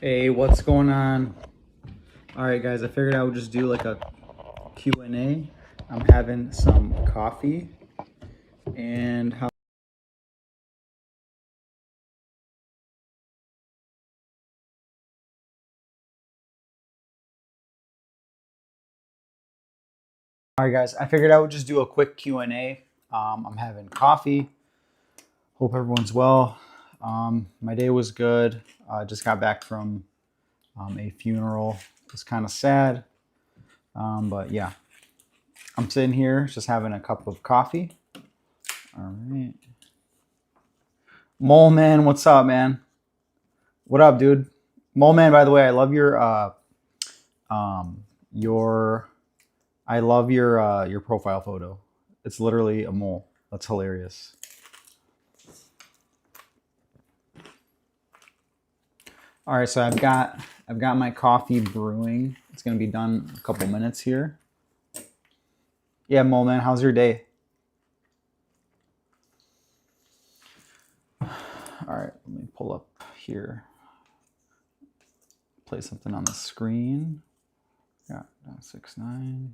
Hey, what's going on? All right, guys, I figured I would just do like a Q&A. I'm having some coffee and how All right, guys, I figured I would just do a quick Q&A. I'm having coffee. Hope everyone's well. My day was good. I just got back from a funeral. It was kind of sad, but yeah. I'm sitting here just having a cup of coffee. All right. Mole man, what's up, man? What up, dude? Mole man, by the way, I love your I love your profile photo. It's literally a mole. That's hilarious. All right, so I've got my coffee brewing. It's gonna be done in a couple minutes here. Yeah, Mole man, how's your day? All right, let me pull up here. Play something on the screen. Yeah, 6-9.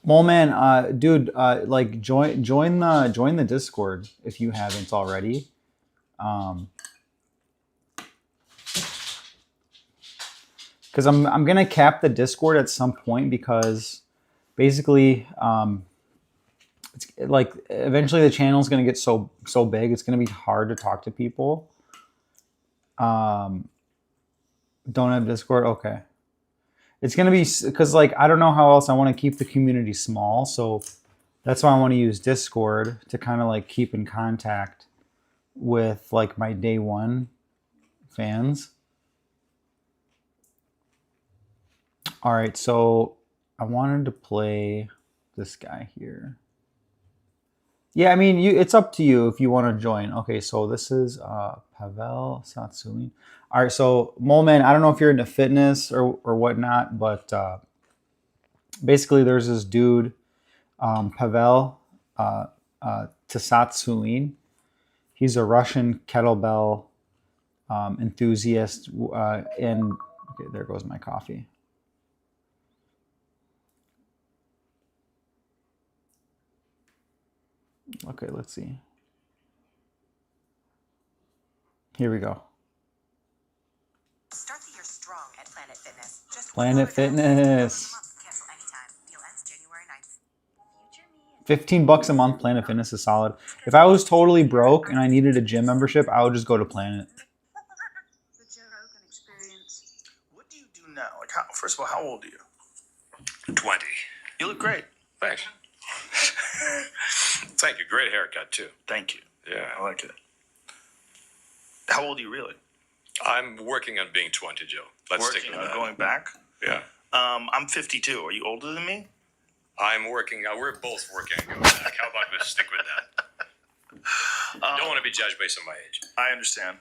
Mole man, dude, like join the Discord if you haven't already. Um, because I'm gonna cap the Discord at some point because basically it's like eventually the channel's gonna get so big it's gonna be hard to talk to people. Um, don't have Discord, okay. It's gonna be because like I don't know how else I want to keep the community small, so that's why I want to use Discord to kind of like keep in contact with like my day one fans. All right, so I wanted to play this guy here. Yeah, I mean, it's up to you if you want to join. Okay, so this is Pavel Satsumi. All right, so Moleman, I don't know if you're into fitness or whatnot, but basically there's this dude, Pavel Tsatsulin. He's a Russian kettlebell enthusiast. And okay, there goes my coffee. Okay, let's see. Here we go. Start the year strong at Planet Fitness. Planet Fitness. Cancel anytime. Deal ends January 9th. $15 a month, Planet Fitness is solid. If I was totally broke and I needed a gym membership, I would just go to Planet. The Joe Rogan experience. What do you do now? Like, first of all, how old are you? 20. You look great. Thanks. Thank you. Great haircut, too. Thank you. Yeah. I like it. How old are you really? I'm working on being 20, Joe. Let's stick Working with on that. going back? Yeah. I'm 52. Are you older than me? I'm working. We're both working on going back. How about we stick with that? Don't want to be judged based on my age. I understand.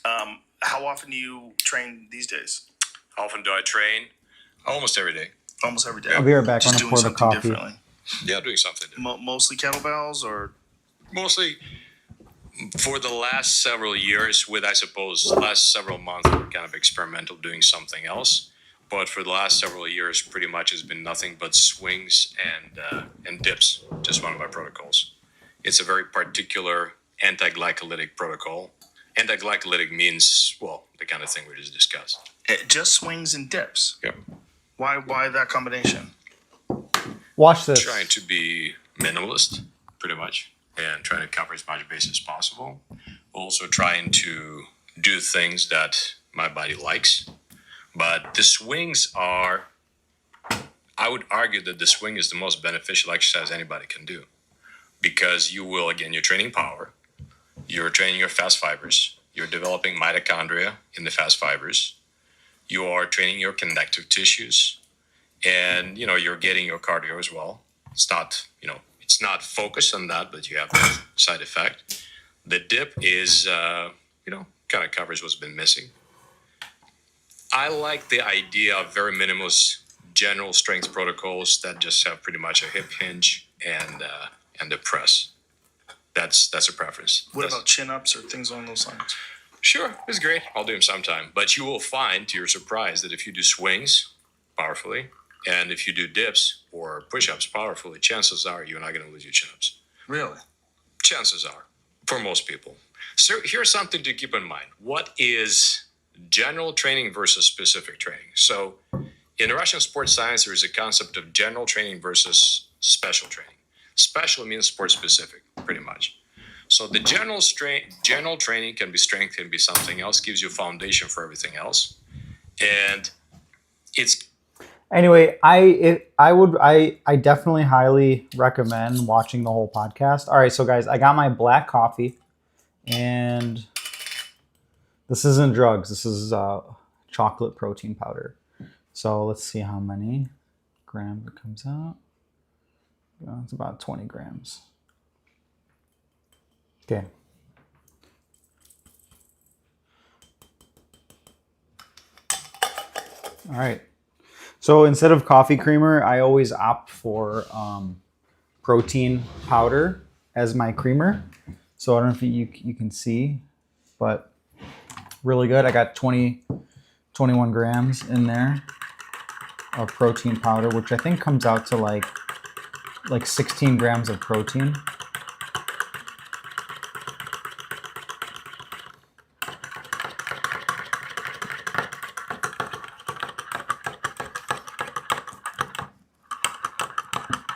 How often do you train these days? How often do I train? Almost every day. Almost every day. I'll be right back. Just I'm doing gonna pour the something coffee. differently. Yeah, doing something different. Mostly kettlebells or? Mostly for the last several years, with I suppose last several months, we're kind of experimental doing something else. But for the last several years, pretty much has been nothing but swings and dips. Just one of my protocols. It's a very particular anti-glycolytic protocol. Anti-glycolytic means, well, the kind of thing we just discussed. It just swings and dips. Yep. Why that combination? Watch this. Trying to be minimalist, pretty much, and trying to cover as much base as possible. Also trying to do things that my body likes. But the swings are, I would argue that the swing is the most beneficial exercise anybody can do. Because you will, again, you're training power, you're training your fast fibers, you're developing mitochondria in the fast fibers, you are training your connective tissues, and, you're getting your cardio as well. It's not, it's not focused on that, but you have that side effect. The dip is, kind of covers what's been missing. I like the idea of very minimalist general strength protocols that just have pretty much a hip hinge and a press. That's a preference. What about chin-ups or things along those lines? Sure, it's great. I'll do them sometime. But you will find, to your surprise, that if you do swings powerfully, and if you do dips or push-ups powerfully, chances are you're not going to lose your chin-ups. Really? Chances are, for most people. So here's something to keep in mind. What is general training versus specific training? So in Russian sports science, there is a concept of general training versus special training. Special means sport specific, pretty much. So the general training can be strength, can be something else, gives you a foundation for everything else. And it's Anyway, I definitely highly recommend watching the whole podcast. All right, so guys, I got my black coffee, and this isn't drugs. This is chocolate protein powder. So let's see how many grams it comes out. It's about 20 grams. Okay. All right. So instead of coffee creamer, I always opt for protein powder as my creamer. So I don't know if you can see, but really good. I got 21 grams in there of protein powder, which I think comes out to like 16 grams of protein.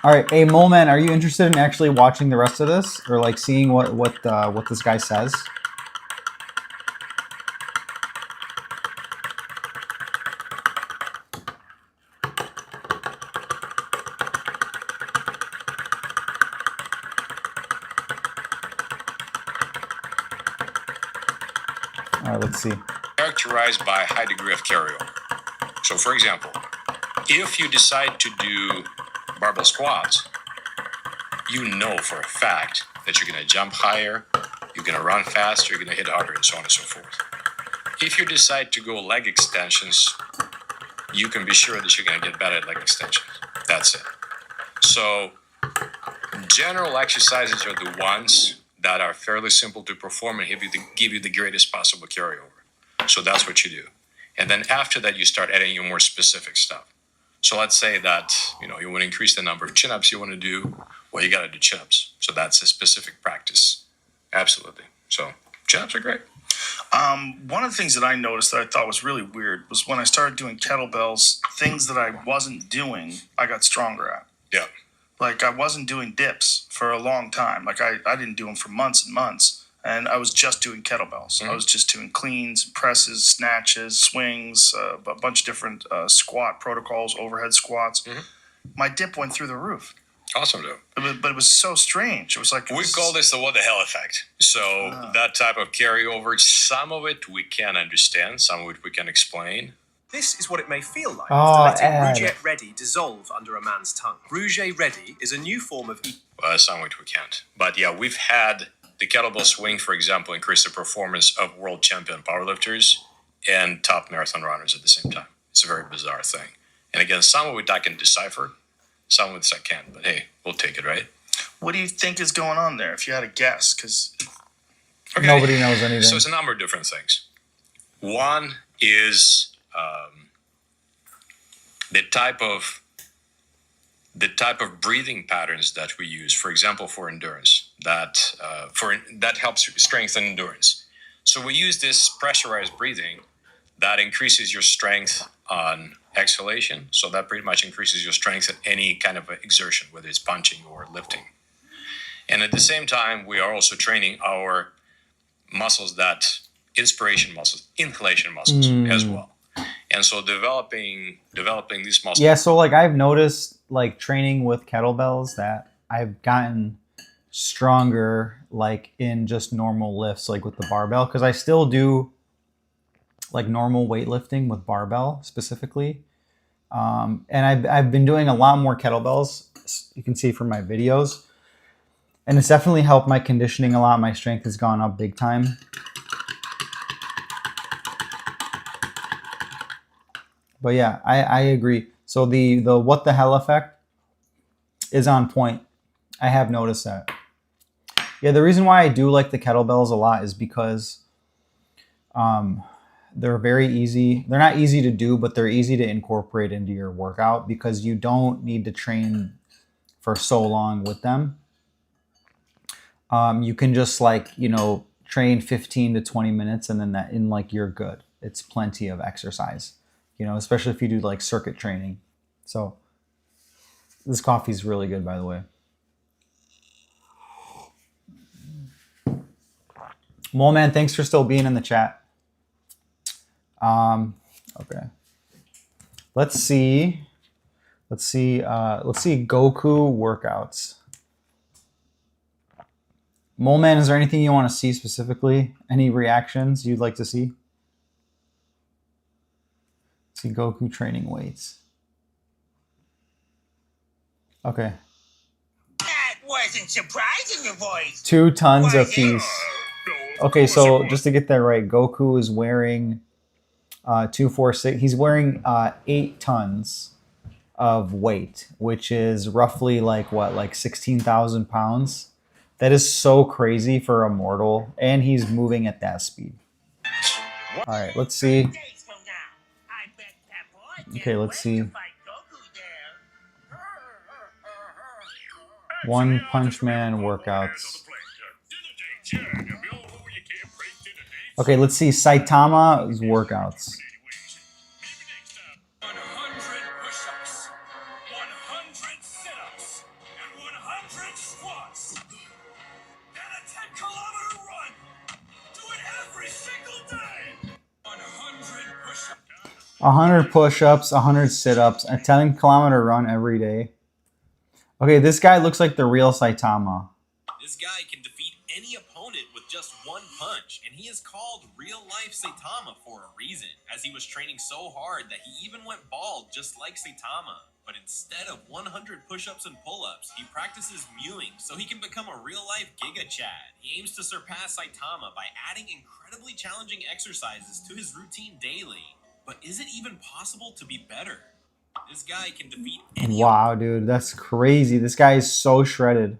All right, hey Mole Man, are you interested in actually watching the rest of this, or like seeing what this guy says? All right, let's see. characterized by a high degree of carryover. So for example, if you decide to do barbell squats, you know for a fact that you're going to jump higher, you're going to run faster, you're going to hit harder, and so on and so forth. If you decide to go leg extensions, you can be sure that you're going to get better at leg extensions. That's it. So general exercises are the ones that are fairly simple to perform and give you the greatest possible carryover. So that's what you do. And then after that, you start adding your more specific stuff. So let's say that, you want to increase the number of chin-ups you want to do. Well, you got to do chin-ups. So that's a specific practice. Absolutely. So chin-ups are great. One of the things that I noticed that I thought was really weird was when I started doing kettlebells, things that I wasn't doing, I got stronger at. Yeah. Like I wasn't doing dips for a long time. Like I didn't do them for months and months. And I was just doing kettlebells. I was just doing cleans, presses, snatches, swings, a bunch of different squat protocols, overhead squats. My dip went through the roof. Awesome, though. But it was so strange. It was like... We call this the what the hell effect. So that type of carryover, some of it we can understand, some of it we can explain. This is what it may feel like Oh, after letting Ed. Rouget Ready dissolve under a man's tongue. Rouget Ready is a new form of... Some of it we can't. But yeah, we've had the kettlebell swing, for example, increase the performance of world champion powerlifters and top marathon runners at the same time. It's a very bizarre thing. And again, some of it I can decipher, some of it I can't. But hey, we'll take it, right? What do you think is going on there, if you had to guess? Because... Okay. Nobody knows anything. So it's a number of different things. One is the type of breathing patterns that we use, for example, for endurance, that helps strengthen endurance. So we use this pressurized breathing that increases your strength on exhalation. So that pretty much increases your strength at any kind of exertion, whether it's punching or lifting. And at the same time, we are also training our muscles, that inhalation muscles as well. And so developing these muscles. Yeah, so like I've noticed like training with kettlebells that I've gotten stronger like in just normal lifts, like with the barbell, because I still do like normal weightlifting with barbell specifically. And I've been doing a lot more kettlebells. You can see from my videos. And it's definitely helped my conditioning a lot. My strength has gone up big time. But yeah, I agree. So the what the hell effect is on point. I have noticed that. Yeah, the reason why I do like the kettlebells a lot is because they're very easy. They're not easy to do, but they're easy to incorporate into your workout because you don't need to train for so long with them. You can just like, you know, train 15 to 20 minutes and then that in like you're good. It's plenty of exercise, you know, especially if you do like circuit training. So this coffee is really good, by the way. Mole Man, thanks for still being in the chat. Okay. Let's see Goku workouts. Mole Man, is there anything you want to see specifically? Any reactions you'd like to see? See Goku training weights. Okay. That wasn't surprising, your voice. 2 tons a piece. Okay, so just to get that right, Goku is wearing 246. He's wearing 8 tons of weight, which is roughly like what, like 16,000 pounds. That is so crazy for a mortal, and he's moving at that speed. All right, let's see. Okay, let's see. One Punch Man workouts. Okay, let's see Saitama's workouts. 100 push-ups, 100 sit-ups, and 100 squats. And a 10-kilometer run. Do it every single day. 100 push-ups. 100 push-ups, 100 sit-ups, a 10-kilometer run every day. Okay, this guy looks like the real Saitama. This guy can defeat any opponent with just one punch, and he is called real-life Saitama for a reason, as he was training so hard that he even went bald just like Saitama. But instead of 100 push-ups and pull-ups, he practices mewing so he can become a real-life Giga Chad. He aims to surpass Saitama by adding incredibly challenging exercises to his routine daily. But is it even possible to be better? This guy can defeat any Wow, dude, that's crazy. This guy is so shredded.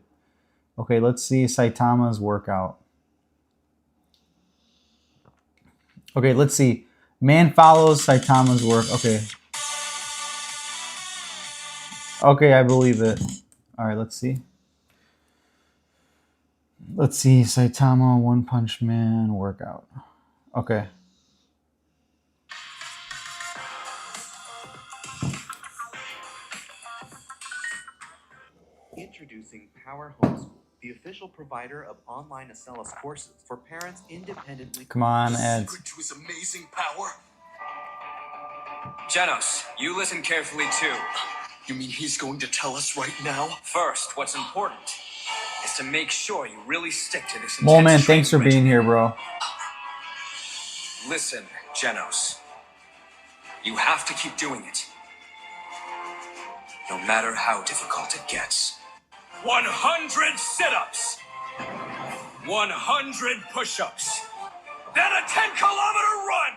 Okay, let's see Saitama's workout. Okay, let's see. Man follows Saitama's work. Okay. Okay, I believe it. All right, let's see. Let's see Saitama One Punch Man workout. Okay. Introducing Power Homeschool, the official provider of online Acellus courses for parents independently. Come on, Ed. Secret to his amazing power. Genos, you listen carefully too. You mean he's going to tell us right now? First, what's important is to make sure you really stick to this Mole Man, intense thanks for training being here, regimen. bro. Listen, Genos. You have to keep doing it. No matter how difficult it gets. 100 sit-ups, 100 push-ups, then a 10-kilometer run,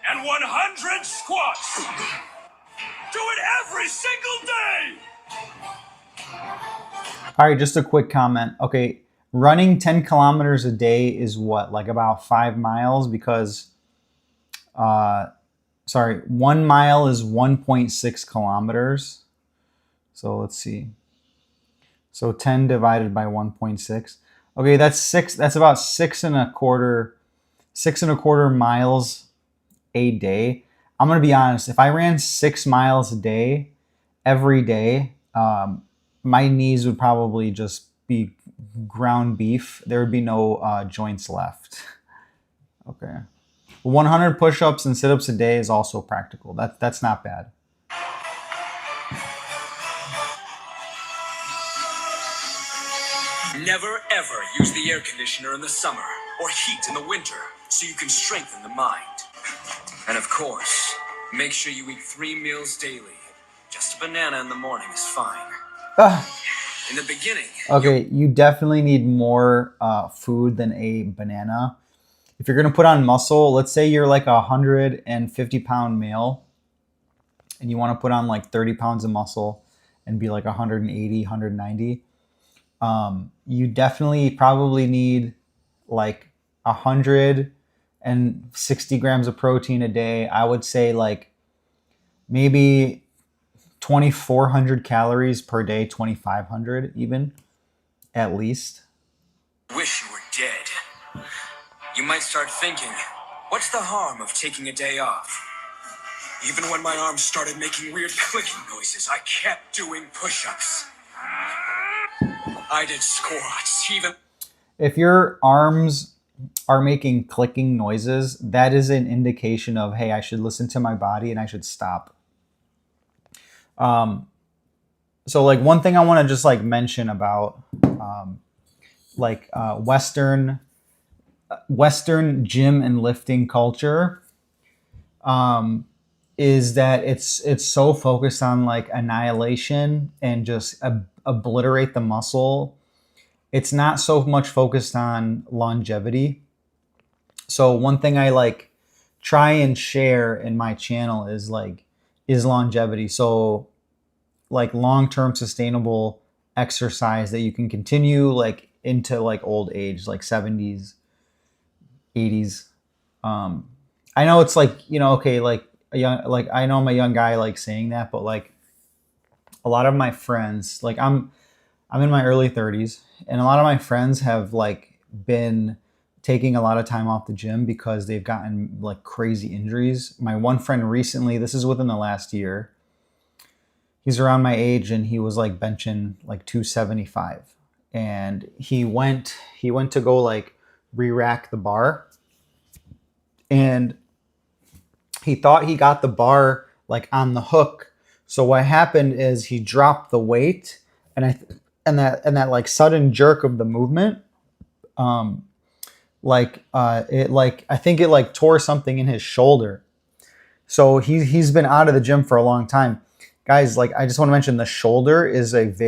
and 100 squats. Do it every single day. All right, just a quick comment. Okay, running 10 kilometers a day is what, like about 5 miles? Because, 1 mile is 1.6 kilometers. So let's see. So 10 divided by 1.6. Okay, that's about 6 and a quarter miles a day. I'm gonna be honest, if I ran 6 miles a day, every day, my knees would probably just be ground beef. There would be no joints left. Okay. 100 push-ups and sit-ups a day is also practical. That's not bad. Never ever use the air conditioner in the summer or heat in the winter so you can strengthen the mind. And of course, make sure you eat 3 meals daily. Just a banana in the morning is fine. In the beginning, Okay, you definitely need more food than a banana. If you're gonna put on muscle, let's say you're like 150-pound male and you want to put on like 30 pounds of muscle and be like 180, 190, you definitely probably need like 160 grams of protein a day. I would say like maybe 2,400 calories per day, 2,500 even, at least. wish you were dead. You might start thinking, what's the harm of taking a day off? Even when my arms started making weird clicking noises, I kept doing push-ups. I did squats, even... If your arms are making clicking noises, that is an indication of, hey, I should listen to my body and I should stop. So like one thing I want to just like mention about Western gym and lifting culture is that it's so focused on like annihilation and just obliterate the muscle. It's not so much focused on longevity. So one thing I like try and share in my channel is longevity. So like long-term sustainable exercise that you can continue like into like old age, like 70s, 80s. I know it's like, okay, like a young, like I know I'm a young guy like saying that, but like a lot of my friends, like I'm in my early 30s, and a lot of my friends have like been taking a lot of time off the gym because they've gotten like crazy injuries. My one friend recently, this is within the last year, he's around my age and he was like benching like 275, and he went to go like re-rack the bar, and he thought he got the bar like on the hook. So what happened is he dropped the weight, and that like sudden jerk of the movement, I think it like tore something in his shoulder. So he's been out of the gym for a long time. Guys, like I just want to mention the shoulder is it's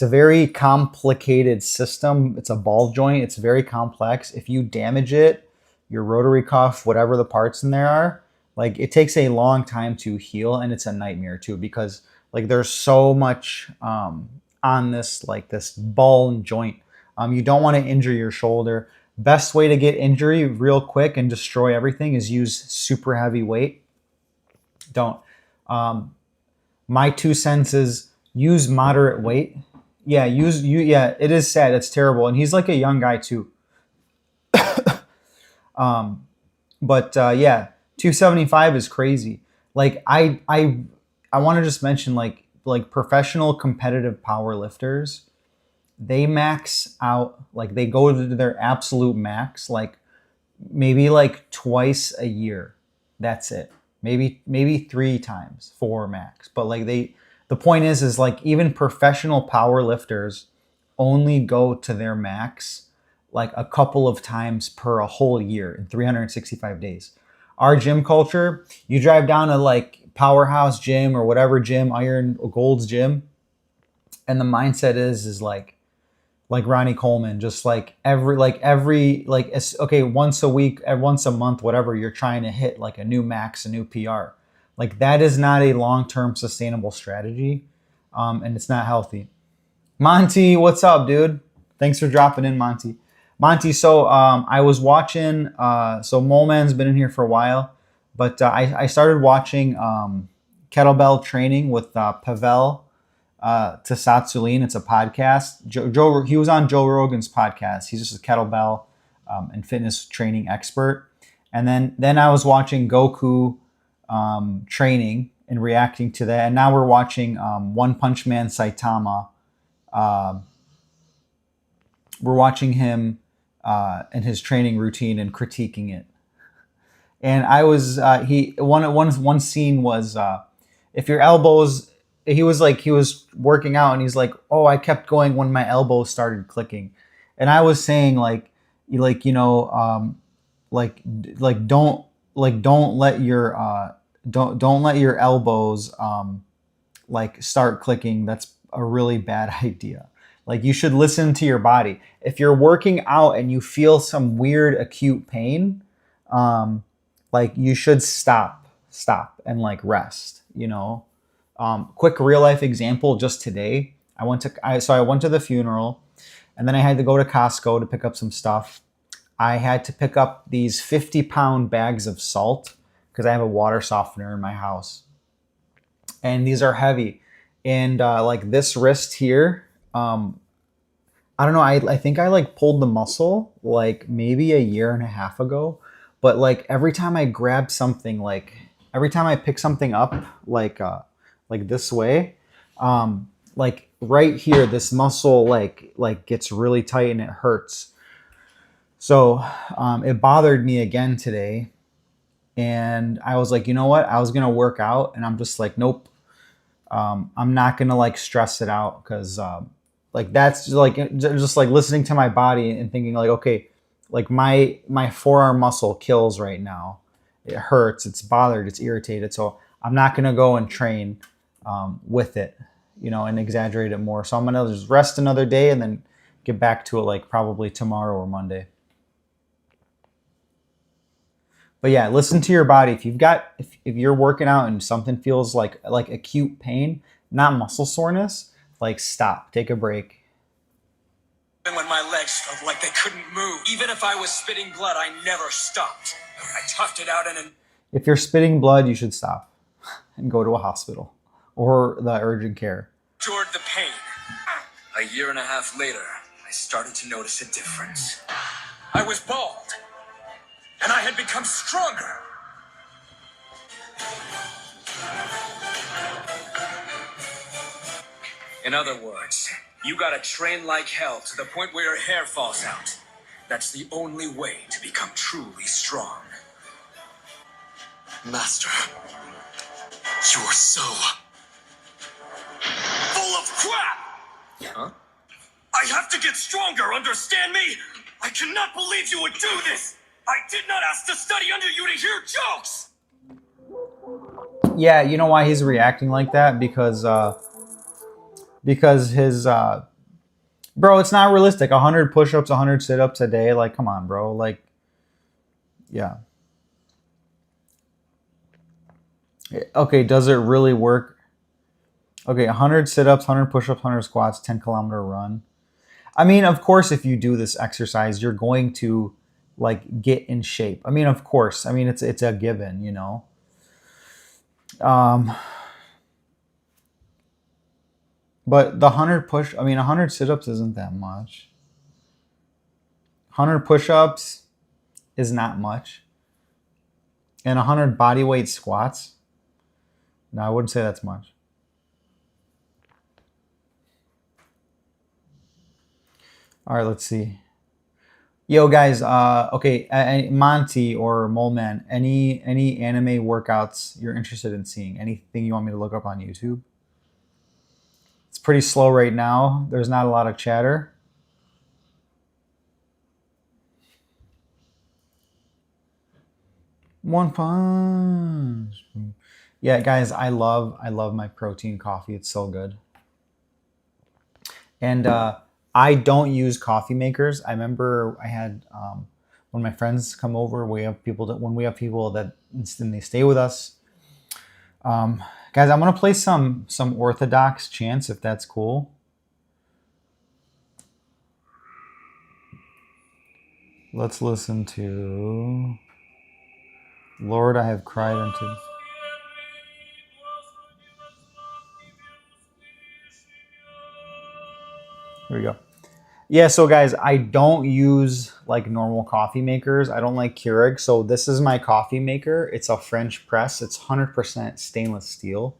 a very complicated system. It's a ball joint. It's very complex. If you damage it, your rotary cuff, whatever the parts in there are, like it takes a long time to heal, and it's a nightmare too, because like there's so much on this like this ball and joint. You don't want to injure your shoulder. Best way to get injury real quick and destroy everything is use super heavy weight. Don't. My 2 cents is use moderate weight. Yeah, it is sad. It's terrible. And he's like a young guy too. Yeah, 275 is crazy. Like I want to just mention like professional competitive power lifters, they max out, like they go to their absolute max, like maybe like twice a year. That's it. Maybe 3 times, 4 max. But like the point is like even professional power lifters only go to their max like a couple of times per a whole year in 365 days. Our gym culture, you drive down to like Powerhouse Gym or whatever gym, Iron Gold's gym, and the mindset is like Ronnie Coleman, just like once a week, once a month, whatever, you're trying to hit like a new max, a new PR. Like that is not a long-term sustainable strategy, and it's not healthy. Monty, what's up, dude? Thanks for dropping in, Monty. So I was watching, so Moleman's been in here for a while, but I started watching kettlebell training with Pavel Tsatsouline. It's a podcast. He was on Joe Rogan's podcast. He's just a kettlebell and fitness training expert. And then I was watching Goku training and reacting to that. And now we're watching One Punch Man Saitama. We're watching him and his training routine and critiquing it. And I was one scene was if your elbows, he was working out and he's like, oh, I kept going when my elbows started clicking. And I was saying don't let your elbows like start clicking. a really bad idea. Like, you should listen to your body. If you're working out and you feel some weird acute pain, like, you should stop and like rest, you know. Quick real life example, just today, I went to the funeral, and then I had to go to Costco to pick up some stuff. I had to pick up these 50-pound bags of salt because I have a water softener in my house. And these are heavy. And like this wrist here, I don't know, I think I like pulled the muscle like maybe a year and a half ago. But like every time I grab something, like every time I pick something up, like this way, like right here, this muscle like gets really tight and it hurts. So it bothered me again today, and I was like, you know what? I was gonna work out, and I'm just like, nope. I'm not gonna like stress it out, because like that's just like listening to my body and thinking like, okay, like my forearm muscle kills right now. It hurts. It's bothered. It's irritated. So I'm not gonna go and train with it, you know, and exaggerate it more. So I'm gonna just rest another day and then get back to it like probably tomorrow or Monday. But yeah, listen to your body. If you're working out and something feels like acute pain, not muscle soreness, like stop, take a break. Even when my legs felt like they couldn't move, even if I was spitting blood, I never stopped. I toughed it out and If you're spitting blood, you should stop and go to a hospital or the urgent care. endured the pain. A year and a half later, I started to notice a difference. I was bald, and I had become stronger. In other words, you gotta train like hell to the point where your hair falls out. That's the only way to become truly strong. Master, you are so full of crap! Huh? I have to get stronger, understand me? I cannot believe you would do this! I did not ask to study under you to hear jokes! Yeah, you know why he's reacting like that? Because his bro, it's not realistic. 100 push-ups, 100 sit-ups a day. Like, come on, bro. Like, yeah. Okay, does it really work? Okay, 100 sit-ups, 100 push-ups, 100 squats, 10-kilometer run. I mean, of course, if you do this exercise, you're going to like get in shape. I mean, of course. I mean, it's a given, you know. But the 100 sit-ups isn't that much. 100 push-ups is not much. And 100 body weight squats, no, I wouldn't say that's much. All right, let's see. Yo, guys, okay, Monty or Moleman, any anime workouts you're interested in seeing? Anything you want me to look up on YouTube? It's pretty slow right now. There's not a lot of chatter. One Punch. Yeah, guys, I love my protein coffee. It's so good. And I don't use coffee makers. I remember I had when my friends come over, when we have people that and they stay with us. Guys, I'm gonna play some Orthodox chants if that's cool. Let's listen to Lord, I have cried unto. Here we go. Yeah, so guys, I don't use like normal coffee makers. I don't like Keurig. So this is my coffee maker. It's a French press. It's 100% stainless steel.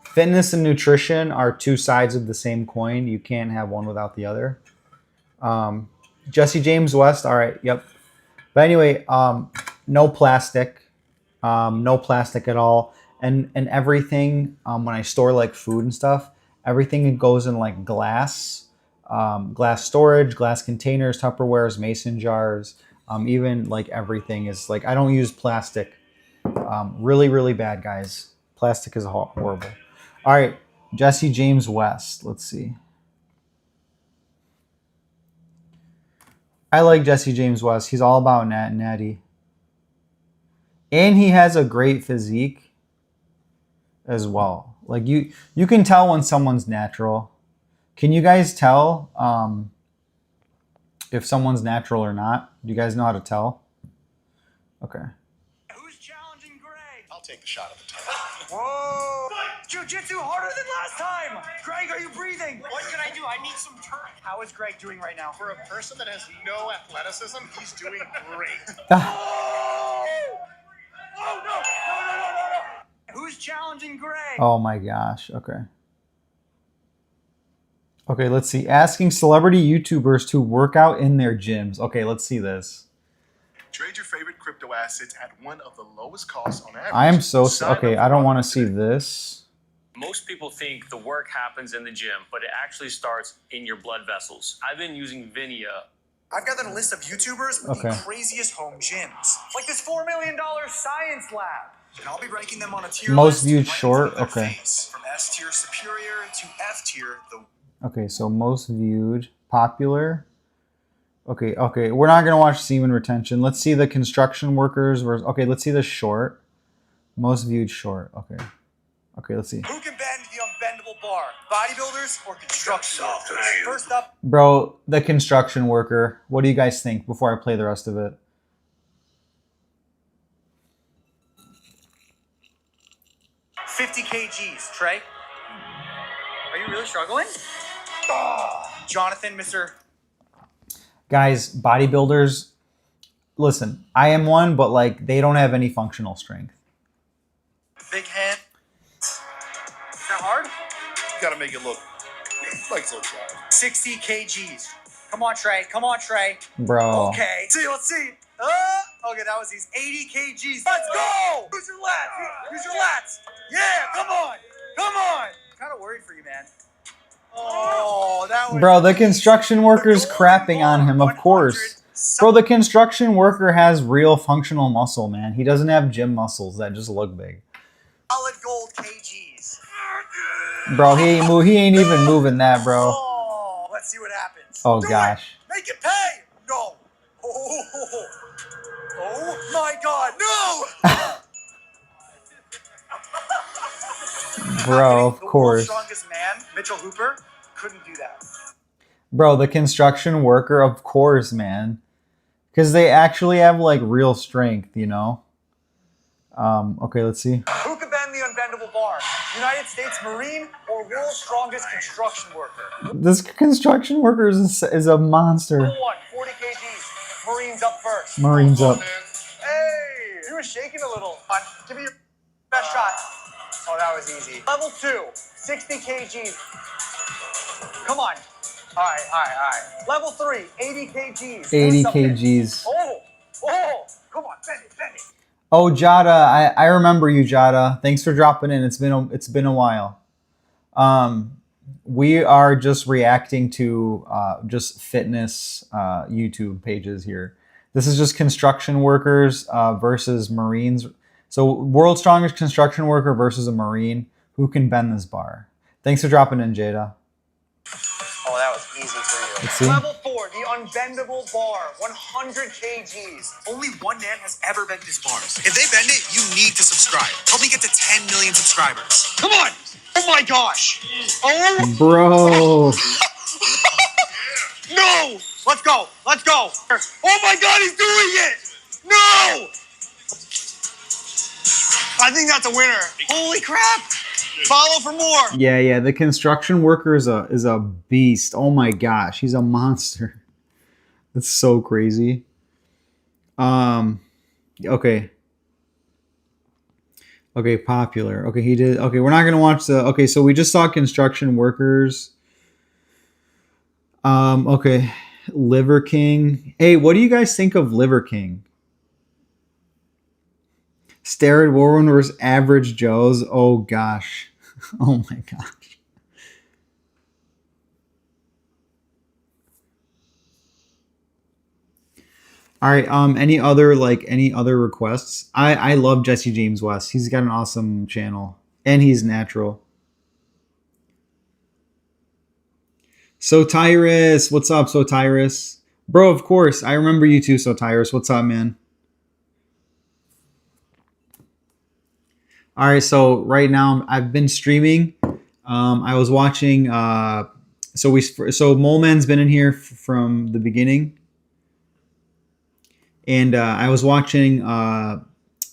Fitness and nutrition are two sides of the same coin. You can't have one without the other. Jesse James West. All right. Yep. But anyway, no plastic. No plastic at all. And everything, when I store like food and stuff, everything goes in like glass storage, glass containers, Tupperwares, mason jars. Even like everything is like, I don't use plastic. Really, really bad, guys. Plastic is horrible. All right. Jesse James West. Let's see. I like Jesse James West. He's all about natty. And he has a great physique as well. Like you can tell when someone's natural. Can you guys tell if someone's natural or not? Do you guys know how to tell? Okay. Who's challenging Greg? I'll take the shot at the title. Whoa! Jiu-jitsu harder than last time! Greg, are you breathing? What can I do? I need some turn. How is Greg doing right now? For a person that has no athleticism, he's doing great. Oh! Oh, no! Who's challenging Greg? Oh my gosh. Okay. Okay, let's see. Asking celebrity YouTubers to work out in their gyms. Okay, let's see this. Trade your favorite crypto assets at one of the lowest costs on average. I am so Sign okay. up I don't for want to see this. Most people think the work happens in the gym, but it actually starts in your blood vessels. I've been using Vinia. I've gathered a list of YouTubers with Okay. the craziest home gyms. Like this $4 million science lab. And I'll be ranking them on a tier Most list viewed right in short, front of their okay. face. From S tier superior to F tier, the Okay, so most viewed, popular. Okay, we're not gonna watch semen retention. Let's see the construction workers versus. Okay, let's see the short. Most viewed short. Okay, let's see. who can bend the unbendable bar? Bodybuilders or construction workers? First up, Bro, the construction worker. What do you guys think before I play the rest of it? $50 kgs. Trey, are you really struggling? Oh, Jonathan, Mr. Guys, bodybuilders, listen, I am one, but like they don't have any functional strength. Big Hand. Is that hard? You gotta make it look like it's a little child. 60 kgs. Come on, Trey. Come on, Trey. Bro. Okay. Let's see. Okay, that was these 80 kgs. Let's go! Use your lats. Use your lats. Yeah, come on. Come on. I'm kind of worried for you, man. Oh, that was... Bro, the construction worker's crapping on him, of course. Bro, the construction worker has real functional muscle, man. He doesn't have gym muscles that just look big. Solid gold kgs. Bro, he ain't even moving that, bro. Oh, let's see what happens. Oh Do gosh. it. Make it pay. No. Oh my God. No. Bro, of The world's course. strongest man, Mitchell Hooper, couldn't do that. Bro, the construction worker, of course, man. Because they actually have like real strength, you know? Okay, let's see. Who can bend the unbendable bar? United States Marine or world's strongest construction worker? This construction worker is a monster. Number one, 40 kgs. Marines up first. Marines up. Hey, you were shaking a little. Give me your best shot. Oh, that was easy. Level 2, 60 kgs. Come on. All right. Level 3, 80 kgs. 80 Do something. kgs. Oh, come on, bend it. Oh, Jada, I remember you, Jada. Thanks for dropping in. It's been a while. We are just reacting to just fitness YouTube pages here. This is just construction workers versus Marines. So world's strongest construction worker versus a Marine. Who can bend this bar? Thanks for dropping in, Jada. Oh, that was easy for you. Let's see. Level 4, the unbendable bar, 100 kgs. Only one man has ever bent his bars. If they bend it, you need to subscribe. Help me get to 10 million subscribers. Come on! Oh my gosh! Oh! Bro. No! Let's go! Oh my God, he's doing it! No! I think that's a winner. Holy crap! Follow for more. Yeah. The construction worker is a beast. Oh my gosh, he's a monster. That's so crazy. Okay. Okay, popular. Okay, he did. Okay, we're not gonna watch the. Okay, so we just saw construction workers. Okay, Liver King. Hey, what do you guys think of Liver King? Steroid Warren versus Average Joe's. Oh gosh. Oh my gosh. All right. Any other requests? I love Jesse James West. He's got an awesome channel and he's natural. So Tyrus, what's up, So Tyrus? Bro, of course. I remember you too, So Tyrus. What's up, man? All right, so right now I've been streaming. I was watching. So Moleman's been in here from the beginning, and I was watching.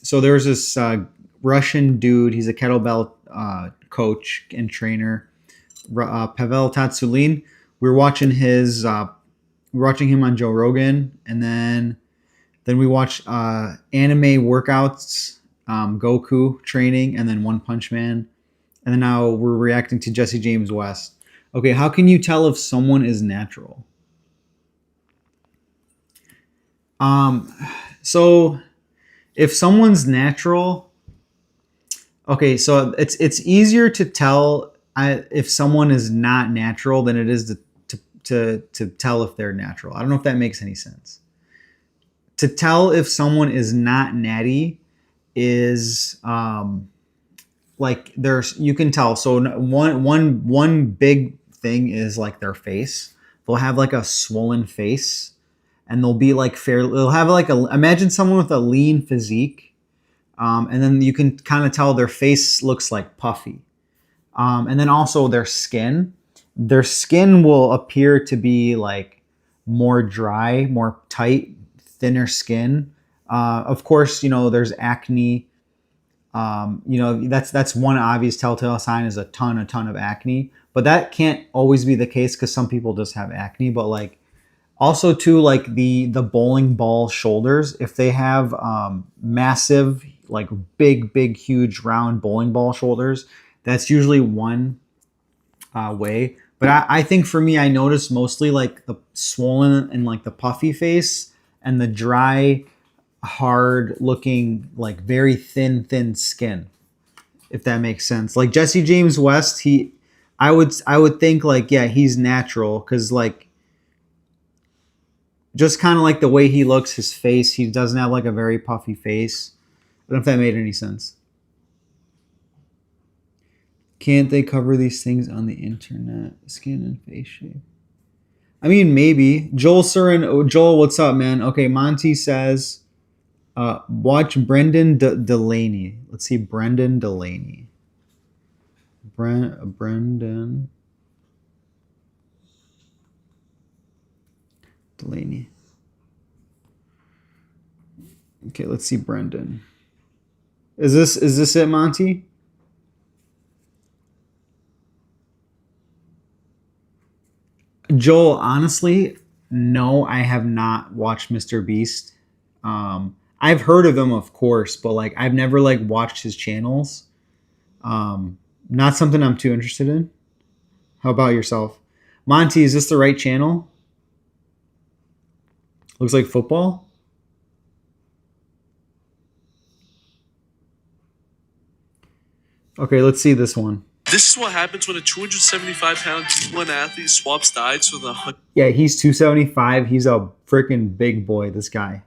So there's this Russian dude. He's a kettlebell coach and trainer, Pavel Tatsulin. We were watching his. We're watching him on Joe Rogan, and then we watched anime workouts. Goku training, and then One Punch Man, and then now we're reacting to Jesse James West. Okay, how can you tell if someone is natural? So if someone's natural, okay, so it's easier to tell if someone is not natural than it is to tell if they're natural. I don't know if that makes any sense. To tell if someone is not natty is like you can tell. So one big thing is like their face. They'll have like a swollen face, and they'll be like they'll have like imagine someone with a lean physique, and then you can kind of tell their face looks like puffy, and then also their skin will appear to be like more dry, more tight, thinner skin. Of course, there's acne. That's one obvious telltale sign is a ton of acne. But that can't always be the case because some people just have acne. But like also too, like the bowling ball shoulders, if they have massive, like big, huge, round bowling ball shoulders, that's usually one way. But I think for me, I notice mostly like the swollen and like the puffy face and the dry, hard looking, like very thin skin, if that makes sense. Like Jesse James West, I would think like, yeah, he's natural because like just kind of like the way he looks, his face, he doesn't have like a very puffy face. I don't know if that made any sense. Can't they cover these things on the internet? Skin and face shape. I mean, maybe. Joel Surin. Joel, what's up, man? Okay, Monty says, watch Brendan Delaney. Let's see, Brendan Delaney. Brendan Delaney. Okay, let's see Brendan. Is this it, Monty? Joel, honestly, no, I have not watched Mr. Beast. I've heard of him, of course, but like I've never like watched his channels. Not something I'm too interested in. How about yourself? Monty, is this the right channel? Looks like football. Okay, let's see this one. This is what happens when a 275-pound T1 athlete swaps diets with a Yeah, he's 275. He's a freaking big boy, this guy.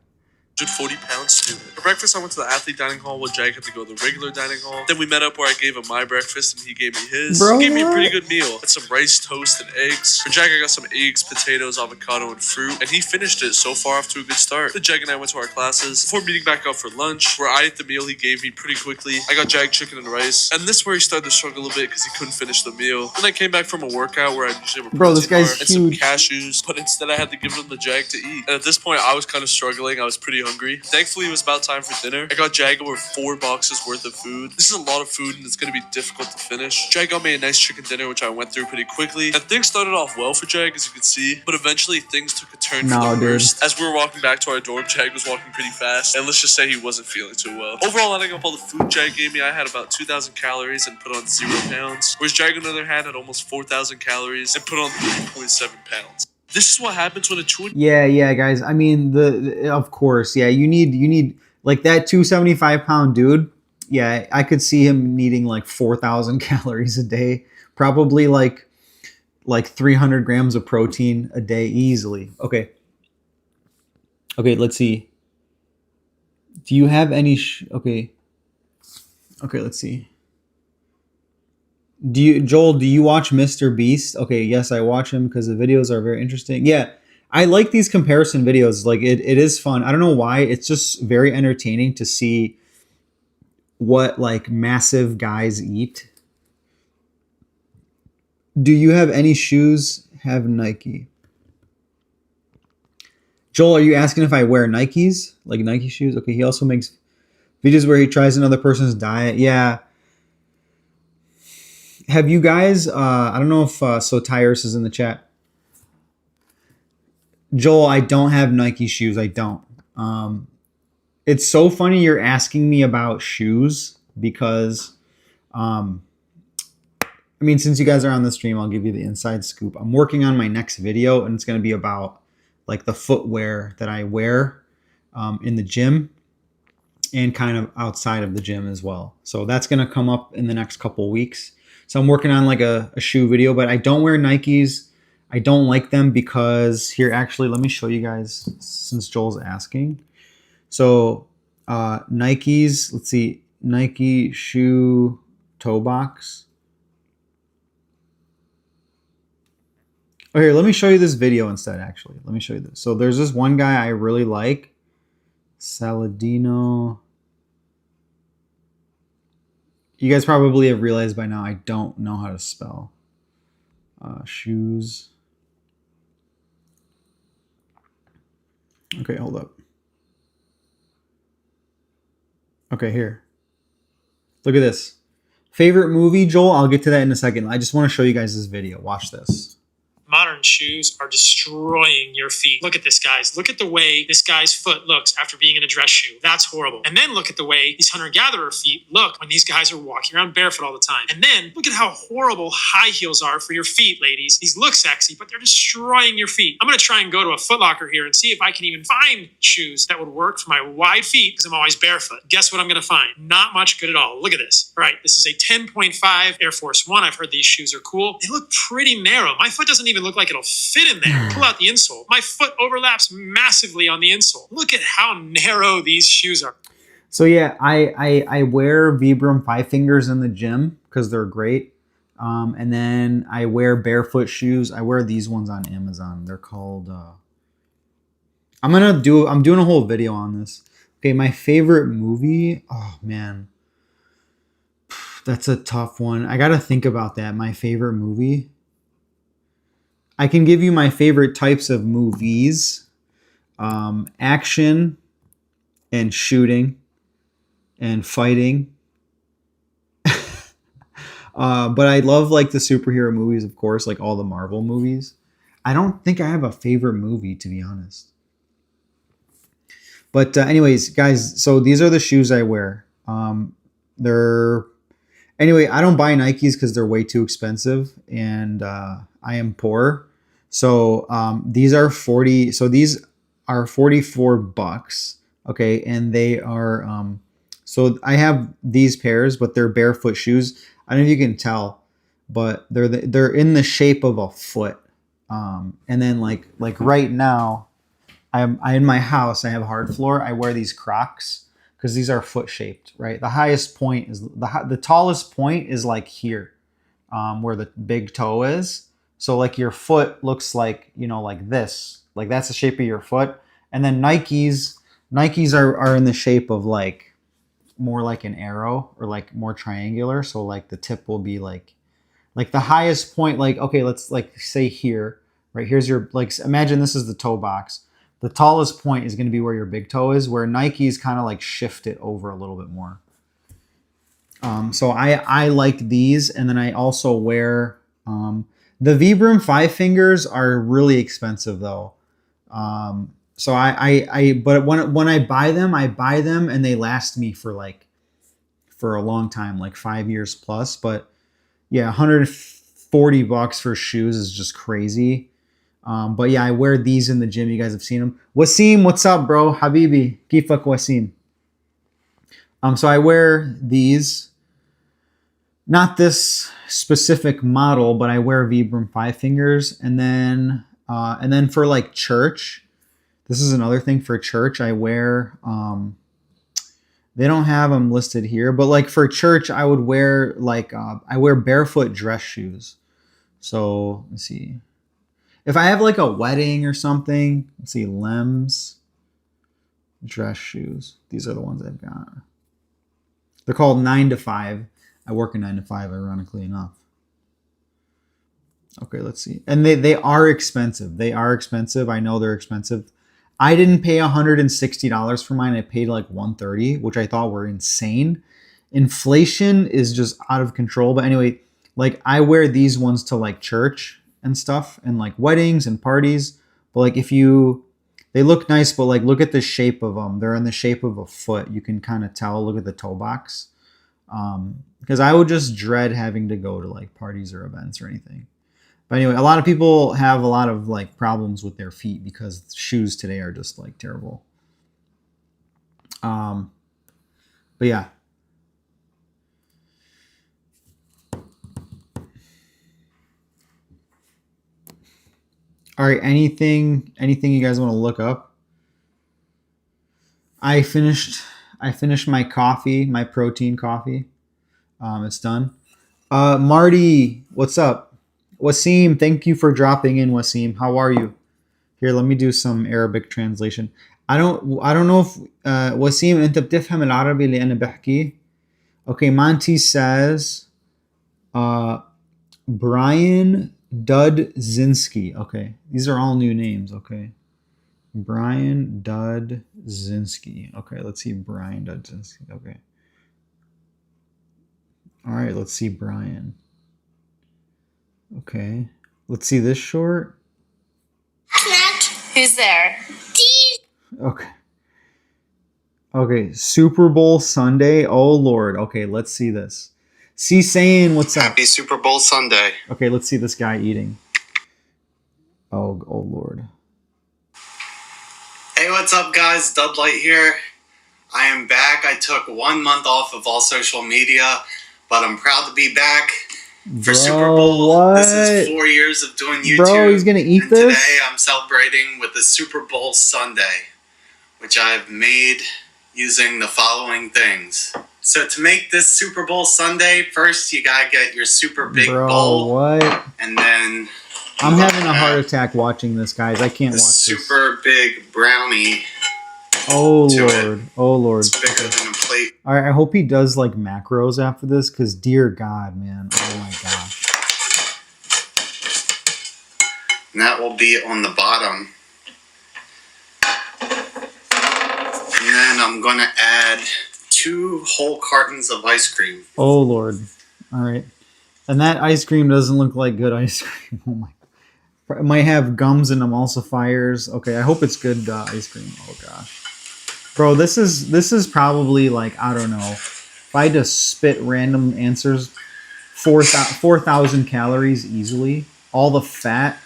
140-pound student. For breakfast, I went to the athlete dining hall while Jack had to go to the regular dining hall. Then we met up where I gave him my breakfast and he gave me his. Bro, he gave me a pretty what? good meal. Had some rice, toast, and eggs. For Jack, I got some eggs, potatoes, avocado, and fruit. And he finished it so far off to a good start. Then Jack and I went to our classes before meeting back up for lunch, where I ate the meal he gave me pretty quickly. I got Jack chicken and rice. And this is where he started to struggle a bit because he couldn't finish the meal. Then I came back from a workout where I usually have a Bro, this protein guy's bar and some huge. cashews, but instead I had to give him the Jag to eat. And at this point, I was kind of struggling. I was pretty hungry. Thankfully, it was about time for dinner. I got Jag over 4 boxes worth of food. This is a lot of food and it's going to be difficult to finish. Jag got me a nice chicken dinner, which I went through pretty quickly. And things started off well for Jag, as you can see, but eventually things took a turn for No, the dude. worst. As we were walking back to our dorm, Jag was walking pretty fast, and let's just say he wasn't feeling too well. Overall, adding up all the food Jag gave me, I had about 2,000 calories and put on 0 pounds, whereas Jag, on the other hand, had almost 4,000 calories and put on 3.7 pounds. This is what happens when a 200 Yeah, guys. I mean, of course, yeah. You need like that 275-pound dude. Yeah, I could see him needing like 4,000 calories a day, probably like 300 grams of protein a day easily. Okay, let's see. Do you have any? Okay, let's see. Joel, do you watch Mr. Beast? Okay, yes, I watch him because the videos are very interesting. Yeah, I like these comparison videos. Like it is fun. I don't know why. It's just very entertaining to see what like massive guys eat. Do you have any shoes? Have Nike? Joel, are you asking if I wear Nikes? Like Nike shoes? Okay, he also makes videos where he tries another person's diet. Yeah. Have you guys, I don't know if Sotyrus is in the chat. Joel, I don't have Nike shoes. I don't. It's so funny you're asking me about shoes because, I mean, since you guys are on the stream, I'll give you the inside scoop. I'm working on my next video, and it's going to be about like the footwear that I wear in the gym and kind of outside of the gym as well. So that's going to come up in the next couple of weeks. So I'm working on like a shoe video, but I don't wear Nikes. I don't like them because here, actually, let me show you guys since Joel's asking. So Nikes, let's see, Nike shoe toe box. Oh, here, let me show you this video instead, actually. Let me show you this. So there's this one guy I really like, Saladino. You guys probably have realized by now I don't know how to spell shoes. Okay, hold up. Okay, here. Look at this. Favorite movie, Joel? I'll get to that in a second. I just want to show you guys this video. Watch this. Modern shoes are destroying your feet. Look at this, guys. Look at the way this guy's foot looks after being in a dress shoe. That's horrible. And then look at the way these hunter-gatherer feet look when these guys are walking around barefoot all the time. And then look at how horrible high heels are for your feet, ladies. These look sexy, but they're destroying your feet. I'm going to try and go to a Foot Locker here and see if I can even find shoes that would work for my wide feet because I'm always barefoot. Guess what I'm going to find? Not much good at all. Look at this. All right, this is a 10.5 Air Force One. I've heard these shoes are cool. They look pretty narrow. My foot doesn't even look like it'll fit in there. Pull out the insole. My foot overlaps massively on the insole. Look at how narrow these shoes are. So yeah, I wear Vibram 5 Fingers in the gym because they're great. And then I wear barefoot shoes. I wear these ones on Amazon. They're called, I'm doing a whole video on this. Okay, my favorite movie. Oh man, that's a tough one. I got to think about that. My favorite movie. I can give you my favorite types of movies. Action and shooting and fighting. But I love like the superhero movies, of course, like all the Marvel movies. I don't think I have a favorite movie, to be honest. But anyways, guys, so these are the shoes I wear. Anyway, I don't buy Nikes because they're way too expensive, and I am poor. So these are 40. So these are $44. Okay, and they are. So I have these pairs, but they're barefoot shoes. I don't know if you can tell, but they're in the shape of a foot. And then like right now, I in my house I have hard floor. I wear these Crocs because these are foot shaped. Right, the highest point is the tallest point is like here, where the big toe is. So like your foot looks like, like this, like that's the shape of your foot. And then Nikes are in the shape of like more like an arrow or like more triangular. So like the tip will be like the highest point, like, okay, let's like say here, right? Here's your, like, imagine this is the toe box. The tallest point is going to be where your big toe is, where Nikes kind of like shift it over a little bit more. So I like these. And then I also wear, the Vibram 5 Fingers are really expensive though. So but when I buy them and they last me for a long time, like 5 years plus. But yeah, $140 for shoes is just crazy. But yeah, I wear these in the gym. You guys have seen them. Wasim, what's up, bro? Habibi, kifak Wasim. So I wear these. Not this specific model, but I wear Vibram 5 Fingers. And then for like church, this is another thing for church. I wear They don't have them listed here, but like for church, I would wear like I wear barefoot dress shoes. So let's see. If I have like a wedding or something, let's see, Lems dress shoes. These are the ones I've got. They're called 9 to 5. I work a 9 to 5, ironically enough. Okay, let's see. And they are expensive. They are expensive. I know they're expensive. I didn't pay $160 for mine. I paid like $130, which I thought were insane. Inflation is just out of control. But anyway, like I wear these ones to like church and stuff and like weddings and parties. But like they look nice, but like look at the shape of them. They're in the shape of a foot. You can kind of tell. Look at the toe box. Because I would just dread having to go to like parties or events or anything. But anyway, a lot of people have a lot of like problems with their feet because shoes today are just like terrible. But yeah. All right, anything you guys want to look up? I finished my coffee, my protein coffee. It's done. Marty, what's up? Wasim, thank you for dropping in, Wasim. How are you? Here, let me do some Arabic translation. I don't know if Wasim انت بتفهم العربي اللي أنا بحكي. Okay, Monty says Brian Dudzinski. Okay, these are all new names. Okay, Brian Dudzinski. Okay, let's see Brian Dudzinski. Okay. All right, let's see Brian. Okay, let's see this short. Who's there? Okay. Okay, Super Bowl Sunday. Oh Lord. Okay, let's see this. C saying what's up? Happy Super Bowl Sunday. Okay, let's see this guy eating. Oh Lord. Hey, what's up, guys? Dudlight here. I am back. I took 1 month off of all social media, but I'm proud to be back for Super Bowl. What? This is 4 years of doing YouTube. Bro, he's gonna eat and this? Today I'm celebrating with the Super Bowl Sunday, which I've made using the following things. So to make this Super Bowl Sunday, first you gotta get your super big bowl. What? And then I'm having a heart attack watching this, guys. I can't watch this. super big brownie. Oh to Lord. Oh Lord. It's bigger than a plate. All right, I hope he does like macros after this, because dear God, man. Oh my gosh. And that will be on the bottom. And then I'm going to add 2 whole cartons of ice cream. Oh Lord. All right. And that ice cream doesn't look like good ice cream. Oh my. It might have gums and emulsifiers. Okay, I hope it's good ice cream. Oh gosh. Bro, this is probably like, I don't know. If I just spit random answers, 4,000 calories easily. All the fat.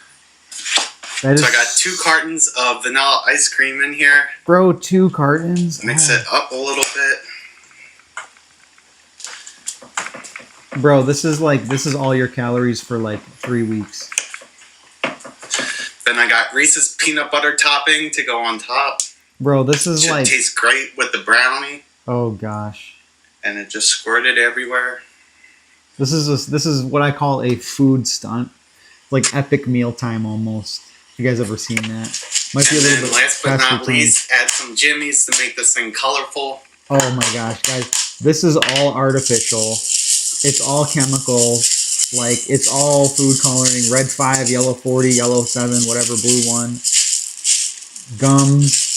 That is, so I got 2 cartons of vanilla ice cream in here. Bro, 2 cartons? Mix it up a little bit. Bro, this is all your calories for like 3 weeks. Then I got Reese's peanut butter topping to go on top. Bro, this is Should like... taste great with the brownie. Oh gosh. And it just squirted everywhere. This is what I call a food stunt. Like epic mealtime almost. You guys ever seen that? Might be a little bit last but past not your time. least, add some Jimmy's to make this thing colorful. Oh my gosh, guys. This is all artificial. It's all chemical. Like, it's all food coloring. Red 5, yellow 40, yellow 7, whatever, blue 1. Gums.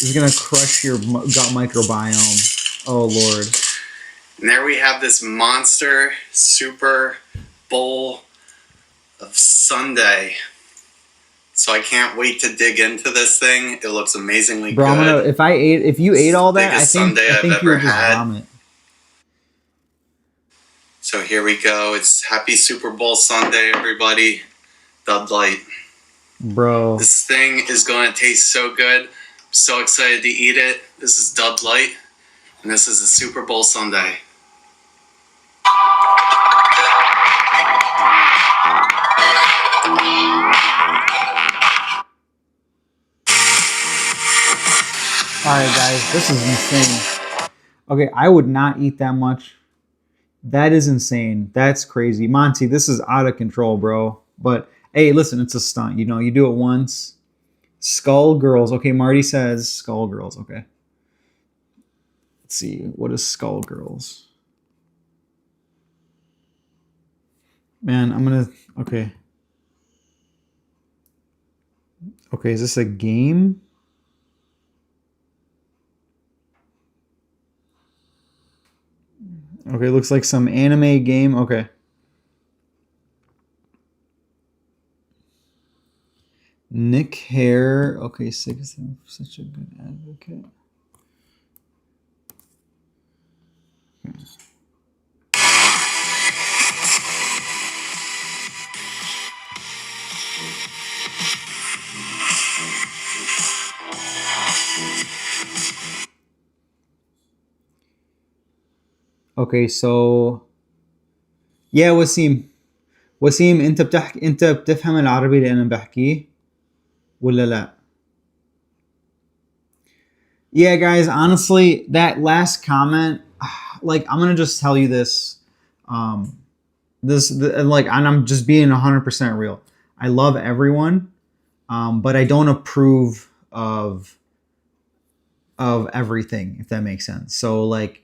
This is going to crush your gut microbiome. Oh, Lord. And there we have this monster Super Bowl of Sunday. So I can't wait to dig into this thing. It looks amazingly Bro, good. if you ate all that, I think I've you would ever just had. vomit. So here we go. It's happy Super Bowl Sunday, everybody. Dudlight. Bro. This thing is going to taste so good. I'm so excited to eat it. This is Dudlight, and this is a Super Bowl Sunday. Alright, guys, this is insane. Okay, I would not eat that much. That is insane. That's crazy. Monty, this is out of control, bro. But hey, listen, it's a stunt. You know, you do it once. Skull Girls. Okay, Marty says Skull Girls. Okay. Let's see. What is Skull Girls? Man, I'm gonna... Okay. Okay, is this a game? Okay, looks like some anime game. Okay. Nick Hare. Okay, such a good advocate. Okay. Okay, so يا وسيم انت بتفهم العربي اللي انا بحكيه ولا لا؟ Yeah, guys, honestly, that last comment, like, I'm gonna just tell you this, and I'm just being 100% real. I love everyone, but I don't approve of everything, if that makes sense. So, like,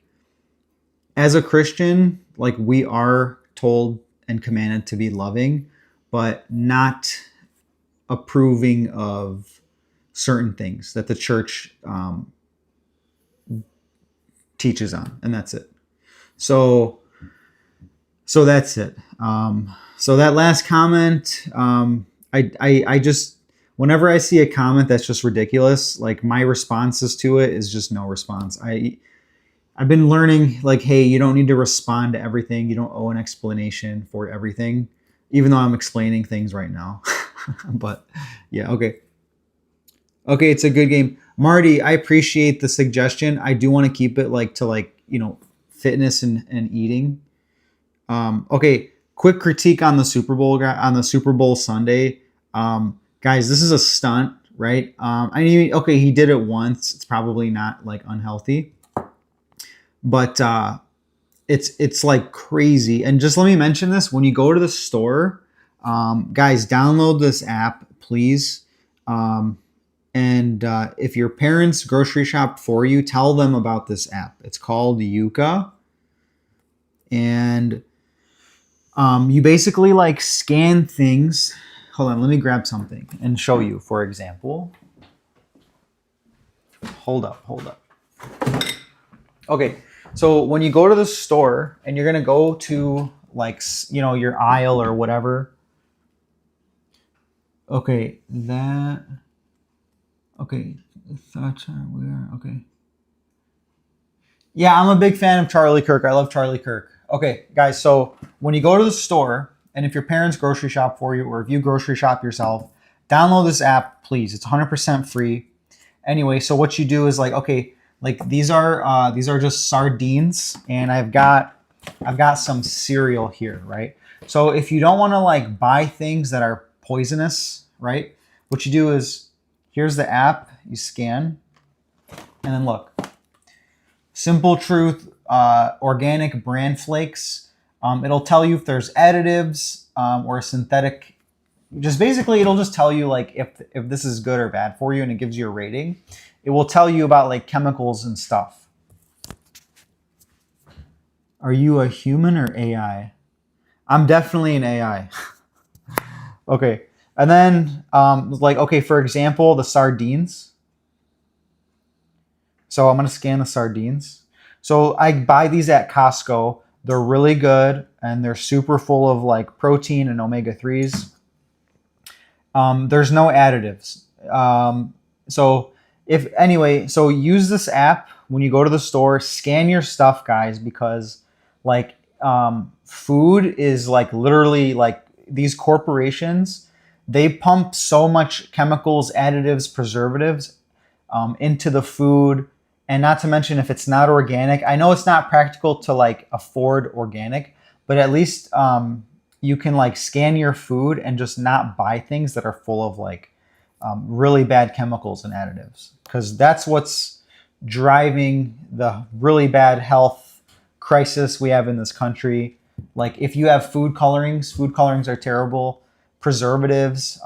as a Christian, like, we are told and commanded to be loving, but not approving of certain things that the church teaches on, and that's it. So that's it. So that last comment, I just, whenever I see a comment that's just ridiculous, like, my responses to it is just no response. I've been learning, like, hey, you don't need to respond to everything. You don't owe an explanation for everything, even though I'm explaining things right now. But yeah, okay. Okay, it's a good game. Marty, I appreciate the suggestion. I do want to keep it to fitness and eating. Okay, quick critique on the Super Bowl Sunday. Guys, this is a stunt, right? Okay, he did it once. It's probably not like unhealthy. But it's like crazy. And just let me mention this. When you go to the store, guys, download this app, please. And if your parents grocery shop for you, tell them about this app. It's called Yuka. And you basically like scan things. Hold on, let me grab something and show you, for example. Hold up. Okay. So when you go to the store and you're going to go to your aisle or whatever. Okay, okay. Okay. Yeah, I'm a big fan of Charlie Kirk. I love Charlie Kirk. Okay, guys, so when you go to the store and if your parents grocery shop for you or if you grocery shop yourself, download this app, please. It's 100% free. Anyway, so what you do is these are just sardines, and I've got some cereal here, right? So if you don't want to buy things that are poisonous, right? What you do is, here's the app, you scan, and then look. Simple Truth organic bran flakes. It'll tell you if there's additives or synthetic. Just basically, it'll just tell you if this is good or bad for you, and it gives you a rating. It will tell you about chemicals and stuff. Are you a human or AI? I'm definitely an AI. Okay. And then okay, for example, the sardines. So I'm going to scan the sardines. So I buy these at Costco. They're really good and they're super full of protein and omega-3s. There's no additives. So use this app when you go to the store. Scan your stuff, guys, because food is literally these corporations, they pump so much chemicals, additives, preservatives into the food. And not to mention, if it's not organic, I know it's not practical to afford organic, but at least you can scan your food and just not buy things that are full of really bad chemicals and additives, because that's what's driving the really bad health crisis we have in this country. Like if you have food colorings are terrible, preservatives.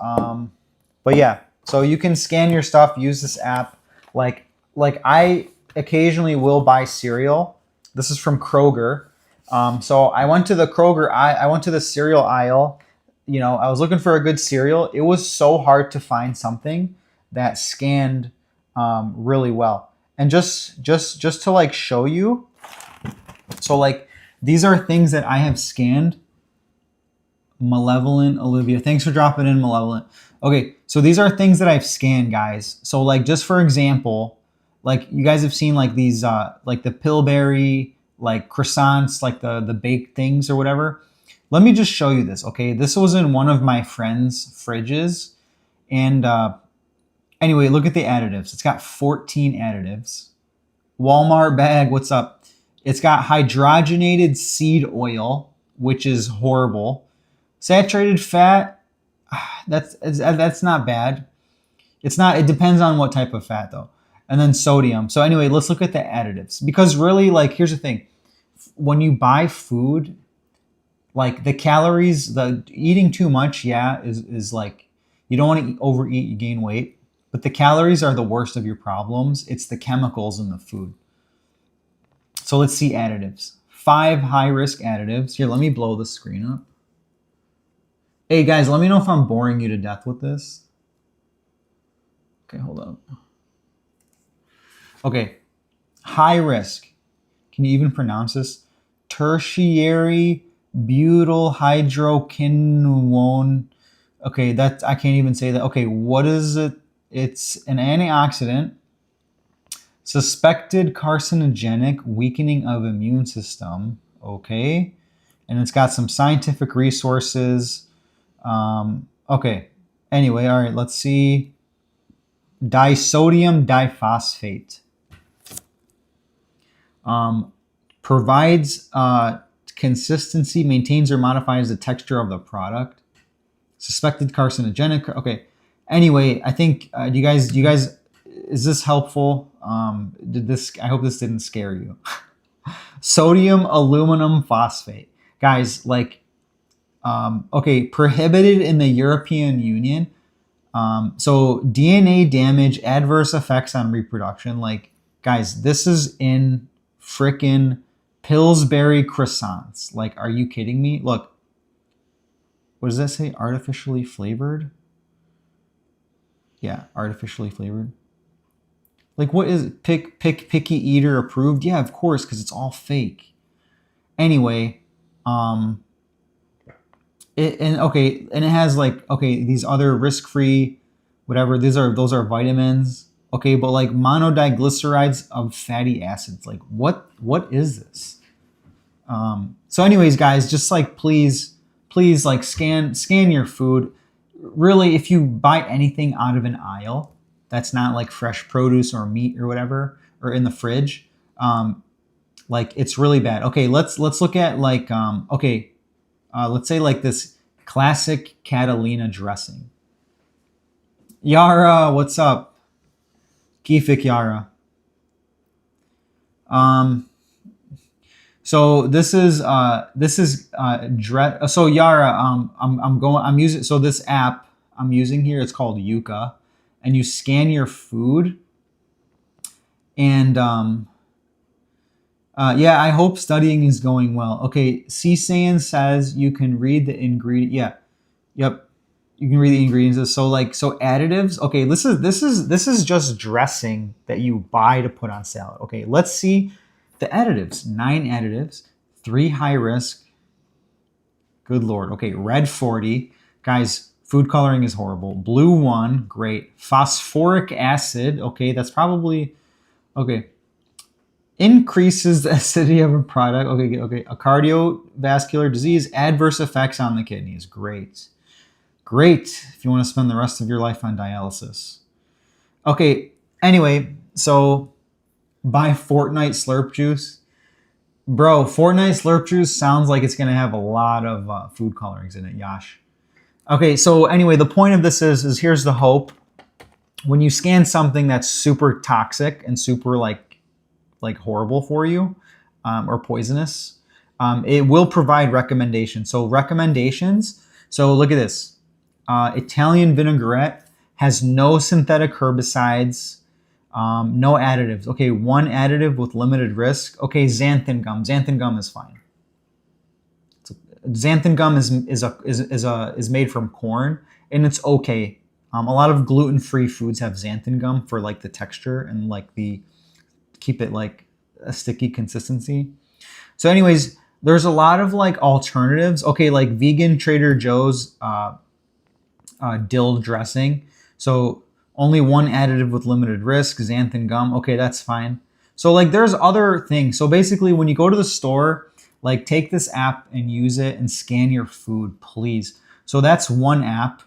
But yeah, so you can scan your stuff, use this app. Like I occasionally will buy cereal. This is from Kroger. So I went to the Kroger, I went to the cereal aisle. You know, I was looking for a good cereal. It was so hard to find something that scanned really well. And just to like show you, so like these are things that I have scanned. Malevolent Olivia, thanks for dropping in, Malevolent. Okay, so these are things that I've scanned, guys. So like just for example, like you guys have seen like these like the Pillsbury like croissants, like the baked things or whatever. Let me just show you this, okay? This was in one of my friend's fridges. And anyway, look at the additives. It's got 14 additives. Walmart bag, what's up? It's got hydrogenated seed oil, which is horrible. Saturated fat, that's not bad. It's not, it depends on what type of fat though. And then sodium. So anyway, let's look at the additives. Because really, like, here's the thing. When you buy food, like the calories, the eating too much, yeah, is like, you don't want to overeat, you gain weight. But the calories are the worst of your problems. It's the chemicals in the food. So let's see additives. 5 high-risk additives. Here, let me blow the screen up. Hey guys, let me know if I'm boring you to death with this. Okay, hold up. Okay, high risk. Can you even pronounce this? Tertiary butyl hydroquinone. Okay, that I can't even say that. Okay, what is it? It's an antioxidant. Suspected carcinogenic, weakening of immune system. Okay, and it's got some scientific resources. Okay. Anyway, all right. Let's see. Disodium diphosphate. Provides consistency, maintains or modifies the texture of the product. Suspected carcinogenic. Okay. Anyway, I think do you guys is this helpful? I hope this didn't scare you. Sodium aluminum phosphate. Guys, like okay, prohibited in the European Union. So DNA damage, adverse effects on reproduction. Like, guys, this is in frickin' Pillsbury croissants. Like, are you kidding me? Look, what does that say? Artificially flavored? Yeah, artificially flavored. Like, what is it? Picky eater approved? Yeah, of course, because it's all fake. Anyway, it has like, okay, these other risk-free, whatever, those are vitamins. Okay, but like monodiglycerides of fatty acids, like what is this? So anyways, guys, just like please like scan your food. Really, if you buy anything out of an aisle that's not like fresh produce or meat or whatever, or in the fridge, like it's really bad. Okay, let's look at like let's say like this classic Catalina dressing. Yara, what's up? Gifik Yara. So this is so Yara, I'm using, so this app I'm using here, it's called Yuka, and you scan your food, and yeah, I hope studying is going well. Okay, CSAN says you can read the ingredient. Yeah, yep, you can read the ingredients. So like, so additives. Okay, this is just dressing that you buy to put on salad. Okay, let's see the additives. 9 additives, 3 high risk. Good Lord. Okay, red 40. Guys, food coloring is horrible. Blue 1, great. Phosphoric acid. Okay, that's probably okay. Increases the acidity of a product. Okay. A cardiovascular disease, adverse effects on the kidneys. Great. If you want to spend the rest of your life on dialysis. Okay. Anyway, so buy Fortnite Slurp Juice. Bro, Fortnite Slurp Juice sounds like it's going to have a lot of food colorings in it, Yash. Okay, so anyway, the point of this is here's the hope. when you scan something that's super toxic and super like horrible for you, or poisonous, it will provide recommendations. So recommendations. So look at this. Italian vinaigrette has no synthetic herbicides, no additives. Okay, one additive with limited risk. Okay, xanthan gum. Xanthan gum is fine. Xanthan gum is made from corn, and it's okay. A lot of gluten-free foods have xanthan gum for like the texture and like the keep it like a sticky consistency. So anyways, there's a lot of like alternatives. Okay, like vegan Trader Joe's dill dressing. So only one additive with limited risk, xanthan gum. Okay, that's fine. So like there's other things. So basically when you go to the store, like take this app and use it and scan your food, please. So that's one app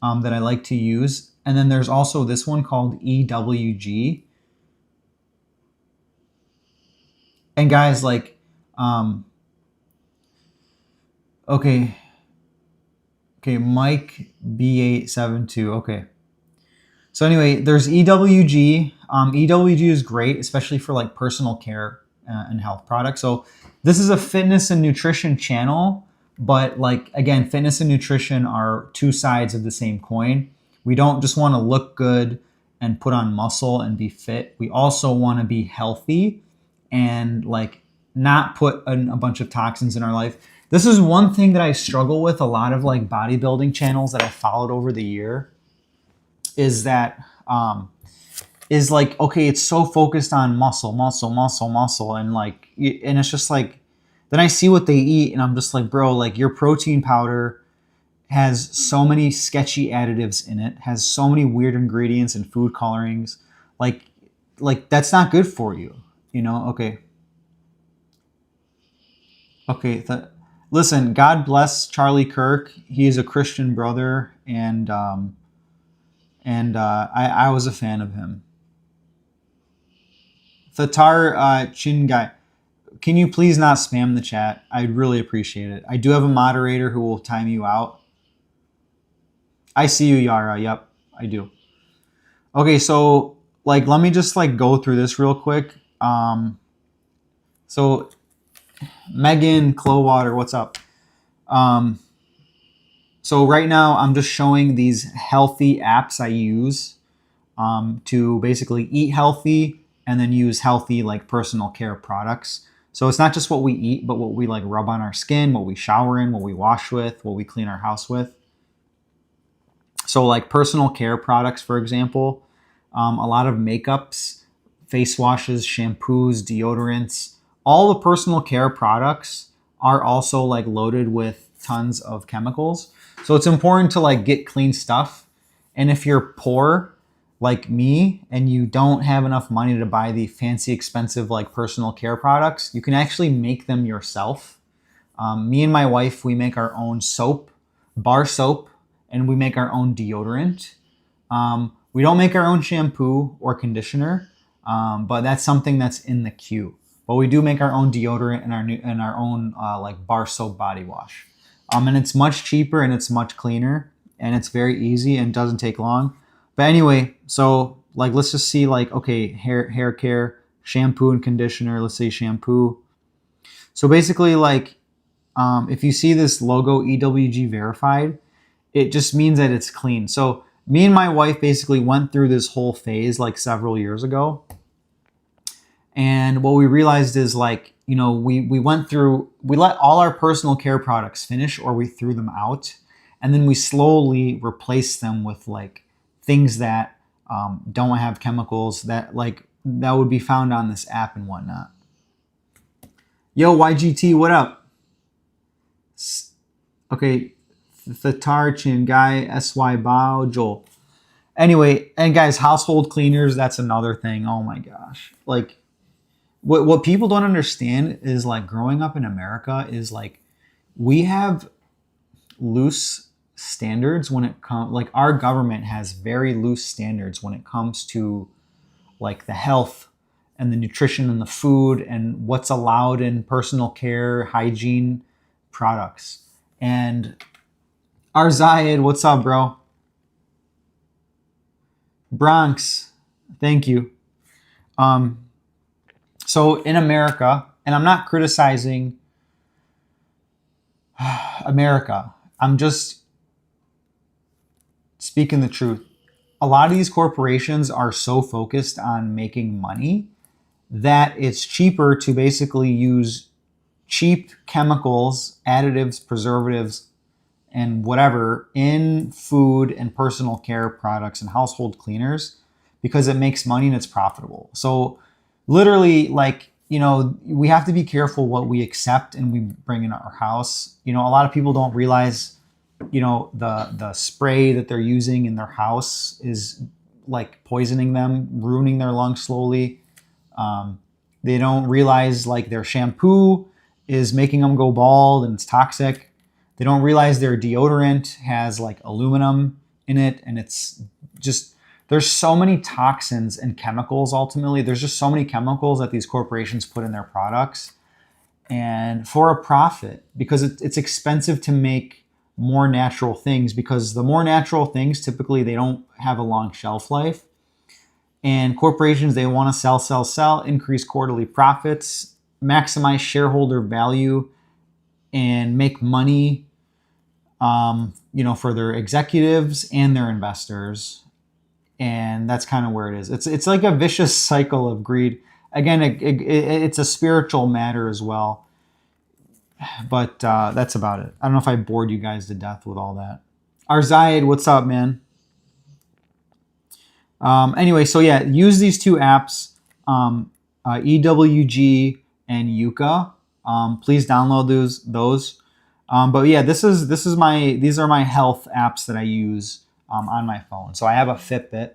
that I like to use. And then there's also this one called EWG. And guys, like, okay, Mike B872, okay. So anyway, there's EWG. EWG is great, especially for like personal care and health products. So this is a fitness and nutrition channel, but like, again, fitness and nutrition are two sides of the same coin. We don't just want to look good and put on muscle and be fit. We also want to be healthy and like not put a bunch of toxins in our life. This is one thing that I struggle with a lot of like bodybuilding channels that I followed over the year is that, is like, okay, it's so focused on muscle. And like, and it's just like, then I see what they eat and I'm just like, bro, like your protein powder has so many sketchy additives in it, has so many weird ingredients and food colorings. Like that's not good for you, you know? Okay. Listen, God bless Charlie Kirk. He is a Christian brother, and I was a fan of him. Thatar Chingai, can you please not spam the chat? I'd really appreciate it. I do have a moderator who will time you out. I see you, Yara. Yep, I do. Okay, so like, let me just like go through this real quick. So Megan Clowater, what's up? So right now I'm just showing these healthy apps I use to basically eat healthy and then use healthy like personal care products. So it's not just what we eat, but what we like rub on our skin, what we shower in, what we wash with, what we clean our house with. So like personal care products, for example, a lot of makeups, face washes, shampoos, deodorants, all the personal care products are also like loaded with tons of chemicals. So it's important to like get clean stuff. And if you're poor like me and you don't have enough money to buy the fancy expensive like personal care products, you can actually make them yourself. Me and my wife, we make our own soap, bar soap, and we make our own deodorant. We don't make our own shampoo or conditioner, but that's something that's in the queue. But we do make our own deodorant and our own like bar soap body wash. And it's much cheaper and it's much cleaner and it's very easy and doesn't take long. But anyway, so like let's just see like, okay, hair care, shampoo and conditioner. Let's say shampoo. So basically like if you see this logo EWG verified, it just means that it's clean. So me and my wife basically went through this whole phase like several years ago. And what we realized is like, you know, we let all our personal care products finish or we threw them out. And then we slowly replaced them with like things that don't have chemicals that would be found on this app and whatnot. Yo, YGT, what up? Okay, Thatar Chin Guy, SY Bao, Joel. Anyway, and guys, household cleaners, that's another thing. Oh my gosh. Like, what people don't understand is like growing up in America is like we have loose standards when it comes, like our government has very loose standards when it comes to like the health and the nutrition and the food and what's allowed in personal care, hygiene products. And our Zayed, what's up, bro? Bronx, thank you. So in America, and I'm not criticizing America, I'm just speaking the truth. A lot of these corporations are so focused on making money that it's cheaper to basically use cheap chemicals, additives, preservatives, and whatever in food and personal care products and household cleaners because it makes money and it's profitable. So literally, like, you know, we have to be careful what we accept and we bring in our house. You know, a lot of people don't realize, you know, the spray that they're using in their house is like poisoning them, ruining their lungs slowly. They don't realize like their shampoo is making them go bald and it's toxic. They don't realize their deodorant has like aluminum in it, and it's just, there's so many toxins and chemicals. Ultimately, there's just so many chemicals that these corporations put in their products, and for a profit, because it's expensive to make more natural things, because the more natural things, typically they don't have a long shelf life. And corporations, they want to sell, increase quarterly profits, maximize shareholder value, and make money, you know, for their executives and their investors. And that's kind of where it is. It's like a vicious cycle of greed. Again, it's a spiritual matter as well. But that's about it. I don't know if I bored you guys to death with all that. Arzaid, what's up, man? Anyway, so yeah, use these two apps, EWG and Yuka. Please download those. But yeah, these are my health apps that I use on my phone. So I have a Fitbit.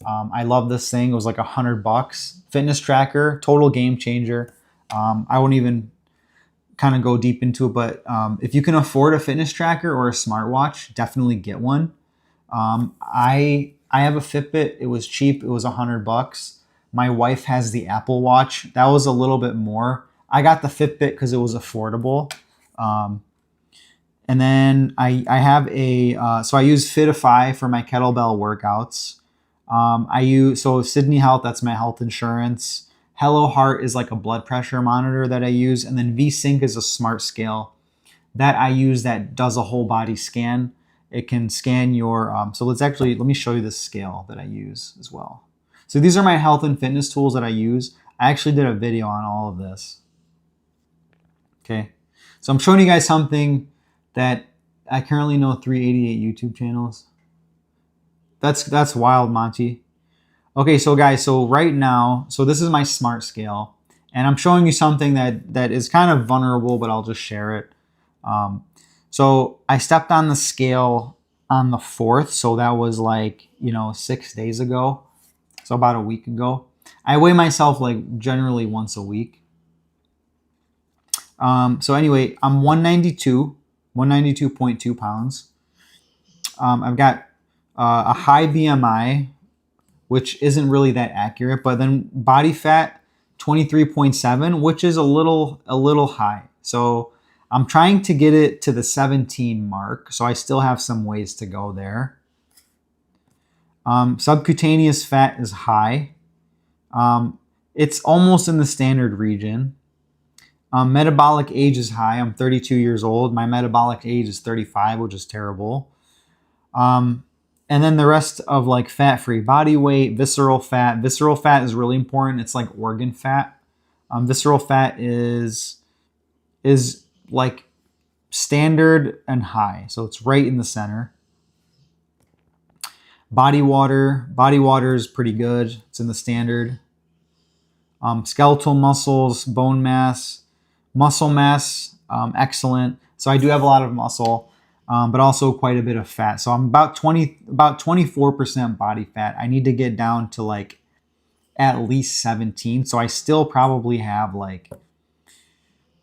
I love this thing. It was like $100. Fitness tracker, total game changer. I won't even kind of go deep into it, but if you can afford a fitness tracker or a smartwatch, definitely get one. I have a Fitbit. It was cheap. It was $100. My wife has the Apple Watch. That was a little bit more. I got the Fitbit because it was affordable. And then I have so I use Fitify for my kettlebell workouts. So Sydney Health, that's my health insurance. Hello Heart is like a blood pressure monitor that I use. And then VSync is a smart scale that I use that does a whole body scan. It can scan your, so let me show you this scale that I use as well. So these are my health and fitness tools that I use. I actually did a video on all of this. Okay. So I'm showing you guys something that I currently know 388 YouTube channels. That's wild, Monty. Okay, so guys, so right now, so this is my smart scale, and I'm showing you something that is kind of vulnerable, but I'll just share it. So I stepped on the scale on the 4th, so that was like, 6 days ago, so about a week ago. I weigh myself like generally once a week. So anyway, I'm 192.2 pounds. I've got a high BMI, which isn't really that accurate, but then body fat 23.7, which is a little high. So I'm trying to get it to the 17 mark, so I still have some ways to go there. Subcutaneous fat is high. It's almost in the standard region. Metabolic age is high. I'm 32 years old. My metabolic age is 35, which is terrible. And then the rest of like fat-free body weight, visceral fat. Visceral fat is really important. It's like organ fat. Visceral fat is like standard and high. So it's right in the center. Body water. Body water is pretty good. It's in the standard. Skeletal muscles, bone mass, muscle mass, excellent. So I do have a lot of muscle. But also quite a bit of fat. So I'm about 24% body fat. I need to get down to like at least 17. So I still probably have like,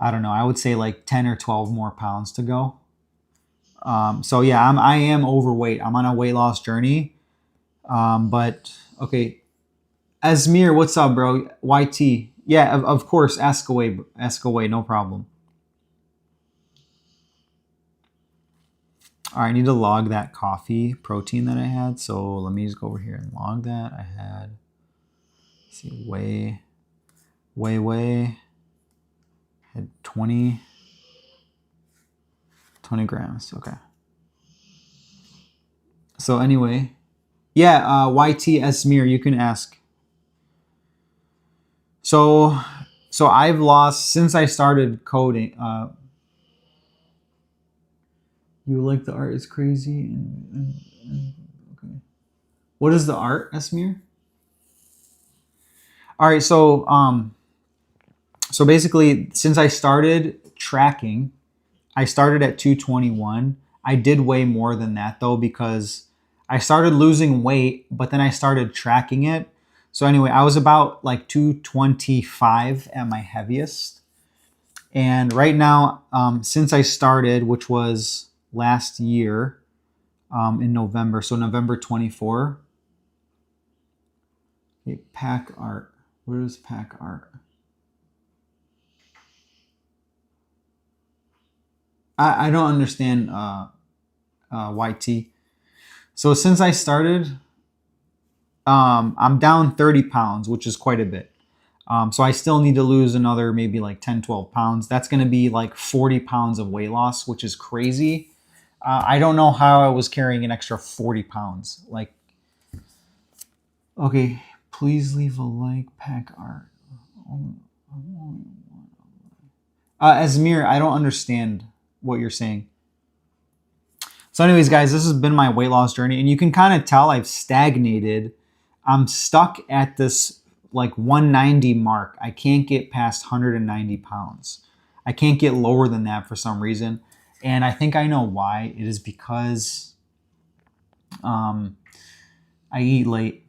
I don't know, I would say like 10 or 12 more pounds to go. So yeah, I am overweight. I'm on a weight loss journey. But okay. Asmir, what's up, bro? YT. Yeah, of course. Ask away, no problem. All right, I need to log that coffee protein that I had. So let me just go over here and log that. I had, let's see, whey, had 20 grams. Okay. So anyway, yeah, YT Esmir, you can ask. So I've lost since I started coding. You like the art is crazy and okay. What is the art, Esmir? All right, so basically, since I started tracking, I started at 221. I did way more than that though because I started losing weight, but then I started tracking it. So anyway, I was about like 225 at my heaviest. And right now, since I started, which was last year in November, so November 24. Okay, pack art. Where is pack art? I don't understand YT. So since I started, I'm down 30 pounds, which is quite a bit. So I still need to lose another maybe like 10, 12 pounds. That's going to be like 40 pounds of weight loss, which is crazy. I don't know how I was carrying an extra 40 pounds. Like, okay, please leave a like, pack art. Esmir, I don't understand what you're saying. So anyways, guys, this has been my weight loss journey, and you can kind of tell I've stagnated. I'm stuck at this like 190 mark. I can't get past 190 pounds. I can't get lower than that for some reason. And I think I know why. It is because I eat late.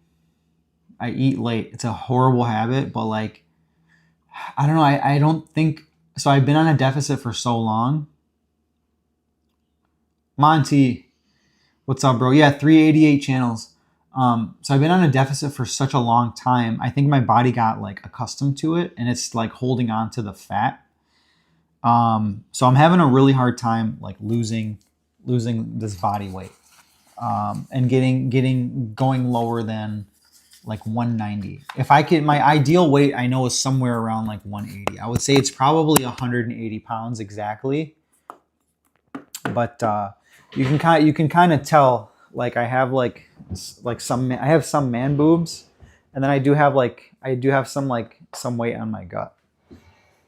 It's a horrible habit, but like, I don't know. I don't think, so I've been on a deficit for so long. Monty, what's up, bro? Yeah, 388 channels. So I've been on a deficit for such a long time. I think my body got like accustomed to it and it's like holding on to the fat. So I'm having a really hard time like losing this body weight, and going lower than like 190. If I could, my ideal weight I know is somewhere around like 180. I would say it's probably 180 pounds exactly. But you can kind of tell like I have I have some man boobs, and then I do have some weight on my gut.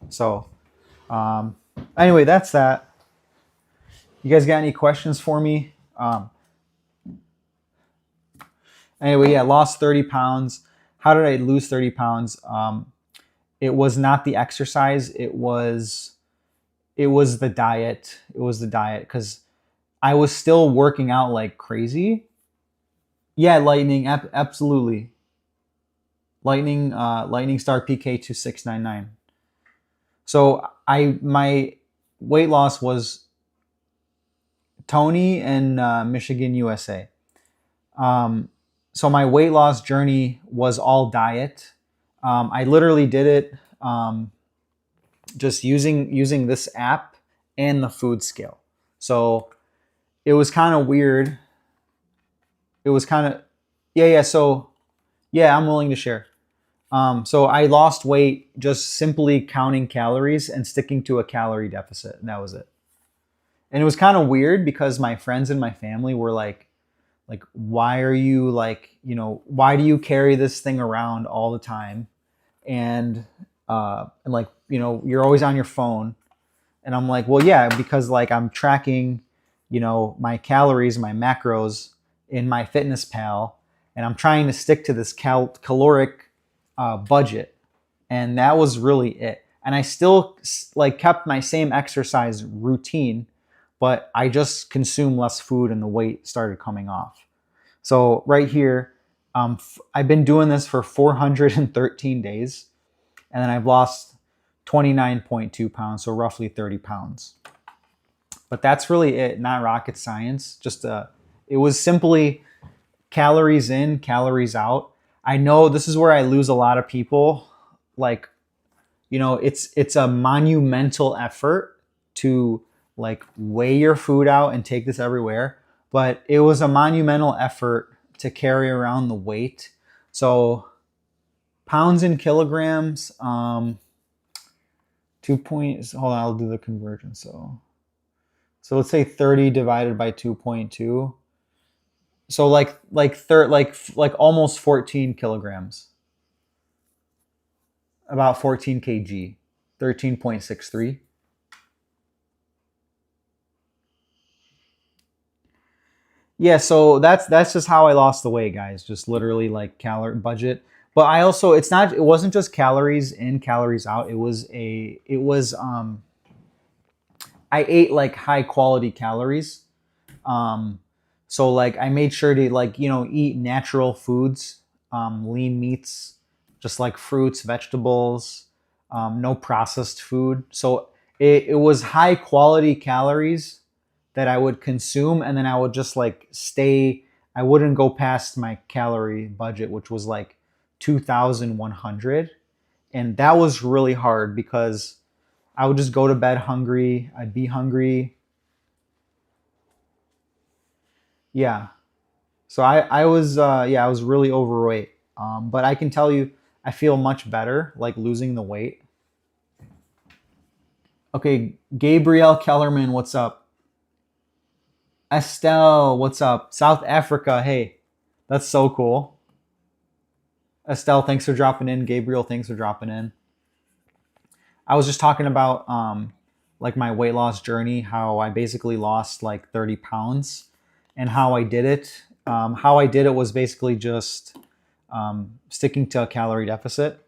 So anyway, that's that. You guys got any questions for me? Anyway, yeah, lost 30 pounds. How did I lose 30 pounds? It was not the exercise. It was the diet. It was the diet because I was still working out like crazy. Yeah, Lightning, absolutely. Lightning Star PK 2699. So my weight loss was Tony and Michigan, USA. So my weight loss journey was all diet. I literally did it just using this app and the food scale. So it was kind of weird. It was kind of, yeah. So yeah, I'm willing to share. So I lost weight just simply counting calories and sticking to a calorie deficit. And that was it. And it was kind of weird because my friends and my family were like, why are you why do you carry this thing around all the time? And like, you're always on your phone. And I'm like, well, yeah, because like I'm tracking, my calories, my macros in MyFitnessPal, and I'm trying to stick to this caloric budget. And that was really it. And I still like kept my same exercise routine, but I just consumed less food and the weight started coming off. So right here, I've been doing this for 413 days, and then I've lost 29.2 pounds, so roughly 30 pounds. But that's really it, not rocket science. Just it was simply calories in, calories out. I know this is where I lose a lot of people. Like, it's a monumental effort to like weigh your food out and take this everywhere. But it was a monumental effort to carry around the weight. So pounds and kilograms, 2 points. Hold on, I'll do the conversion. So let's say 30 divided by 2.2. So like almost 14 kilograms. About 14 kg. 13.63. Yeah, so that's just how I lost the weight, guys. Just literally like calorie budget. But I also it wasn't just calories in, calories out. I ate like high quality calories. So like I made sure to like, eat natural foods, lean meats, just like fruits, vegetables, no processed food. So it was high quality calories that I would consume, and then I would just like I wouldn't go past my calorie budget, which was like 2,100. And that was really hard because I would just go to bed hungry. I'd be hungry. Yeah. So I was really overweight. But I can tell you, I feel much better, like losing the weight. Okay, Gabrielle Kellerman, what's up? Estelle, what's up? South Africa, hey, that's so cool. Estelle, thanks for dropping in. Gabriel, thanks for dropping in. I was just talking about like my weight loss journey, how I basically lost like 30 pounds and how I did it. How I did it was basically just sticking to a calorie deficit.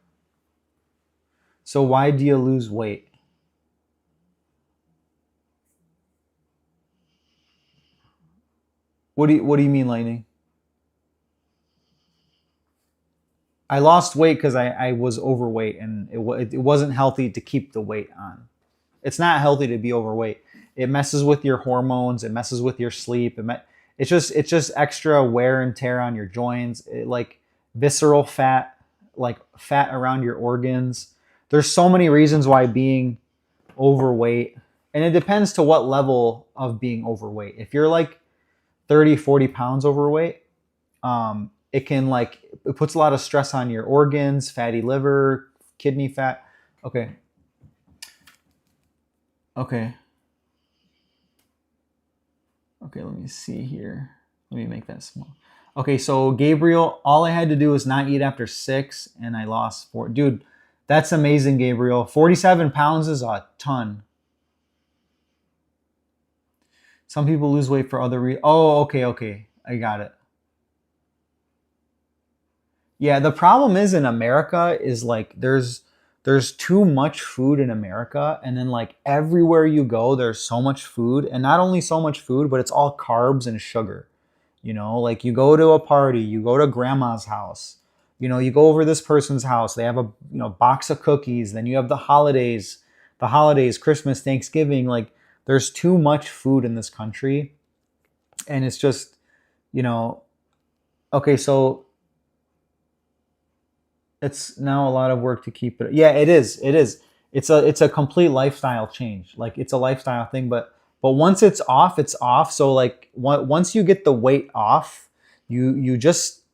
So why do you lose weight? What do you mean, Lightning? I lost weight because I was overweight, and it wasn't healthy to keep the weight on. It's not healthy to be overweight. It messes with your hormones. It messes with your sleep. It's just extra wear and tear on your joints. Like visceral fat, like fat around your organs. There's so many reasons why being overweight, and it depends to what level of being overweight. If you're like 30, 40 pounds overweight, it puts a lot of stress on your organs, fatty liver, kidney fat. Okay, let me see here. Let me make that small. Okay, so Gabriel, all I had to do was not eat after 6, and I lost 4. Dude, that's amazing, Gabriel. 47 pounds is a ton. Some people lose weight for other reasons. Oh, okay. I got it. Yeah, the problem is in America is like there's too much food in America, and then like everywhere you go there's so much food, and not only so much food, but it's all carbs and sugar. Like you go to a party, you go to grandma's house, you go over this person's house, they have a box of cookies, then you have the holidays, Christmas, Thanksgiving, like there's too much food in this country, and it's just, okay, so it's now a lot of work to keep it. Yeah, it is. It's a complete lifestyle change. Like it's a lifestyle thing, but once it's off, it's off. So like once you get the weight off, you just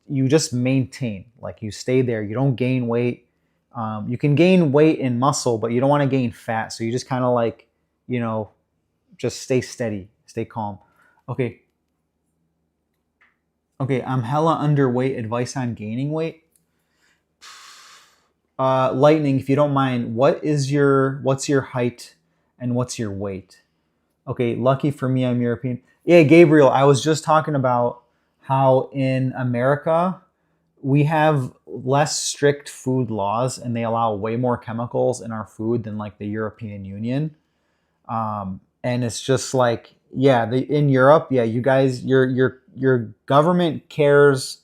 maintain. Like you stay there. You don't gain weight. You can gain weight in muscle, but you don't want to gain fat. So you just kind of like, just stay steady, stay calm. Okay, I'm hella underweight. Advice on gaining weight? Lightning, if you don't mind, what's your height and what's your weight? Okay, lucky for me, I'm European. Yeah, Gabriel, I was just talking about how in America we have less strict food laws, and they allow way more chemicals in our food than like the European Union. And it's just like, yeah, in Europe, yeah, you guys, your government cares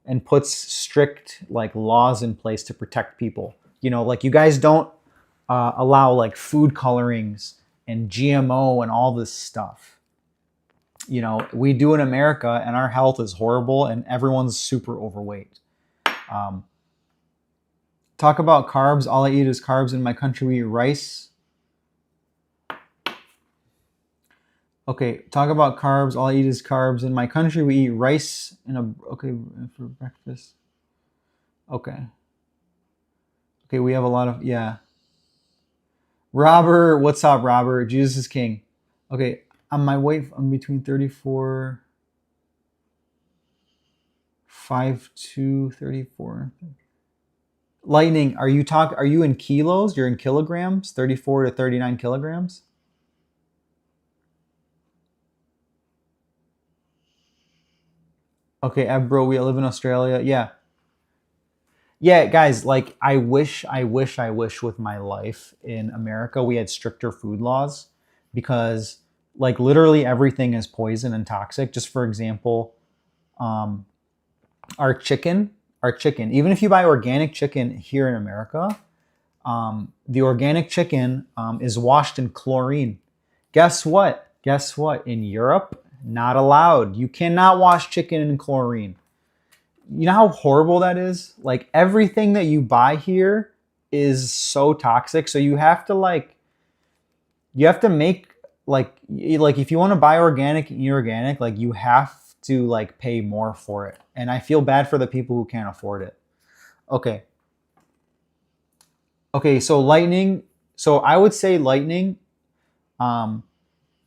and puts strict like laws in place to protect people. Like you guys don't allow like food colorings and GMO and all this stuff. We do in America, and our health is horrible, and everyone's super overweight. Talk about carbs. All I eat is carbs in my country. We eat rice. Okay, talk about carbs. All I eat is carbs. In my country, we eat rice for breakfast. Okay. Okay, we have a lot of, yeah. Robert, what's up, Robert? Jesus is king. Okay, on my weight, I'm between 34, 5'2", 34. Lightning, are you in kilos? You're in kilograms? 34 to 39 kilograms? Okay, bro, we live in Australia. Yeah. Yeah, guys, like I wish with my life in America we had stricter food laws because like literally everything is poison and toxic. Just for example, um, our chicken, even if you buy organic chicken here in America, the organic chicken is washed in chlorine. Guess what? Guess what? In Europe, not allowed. You cannot wash chicken in chlorine. You know how horrible that is? Like everything that you buy here is so toxic. So you have to make like if you want to buy organic and eat organic, like you have to like pay more for it. And I feel bad for the people who can't afford it. Okay. Okay, so lightning. So I would say lightning,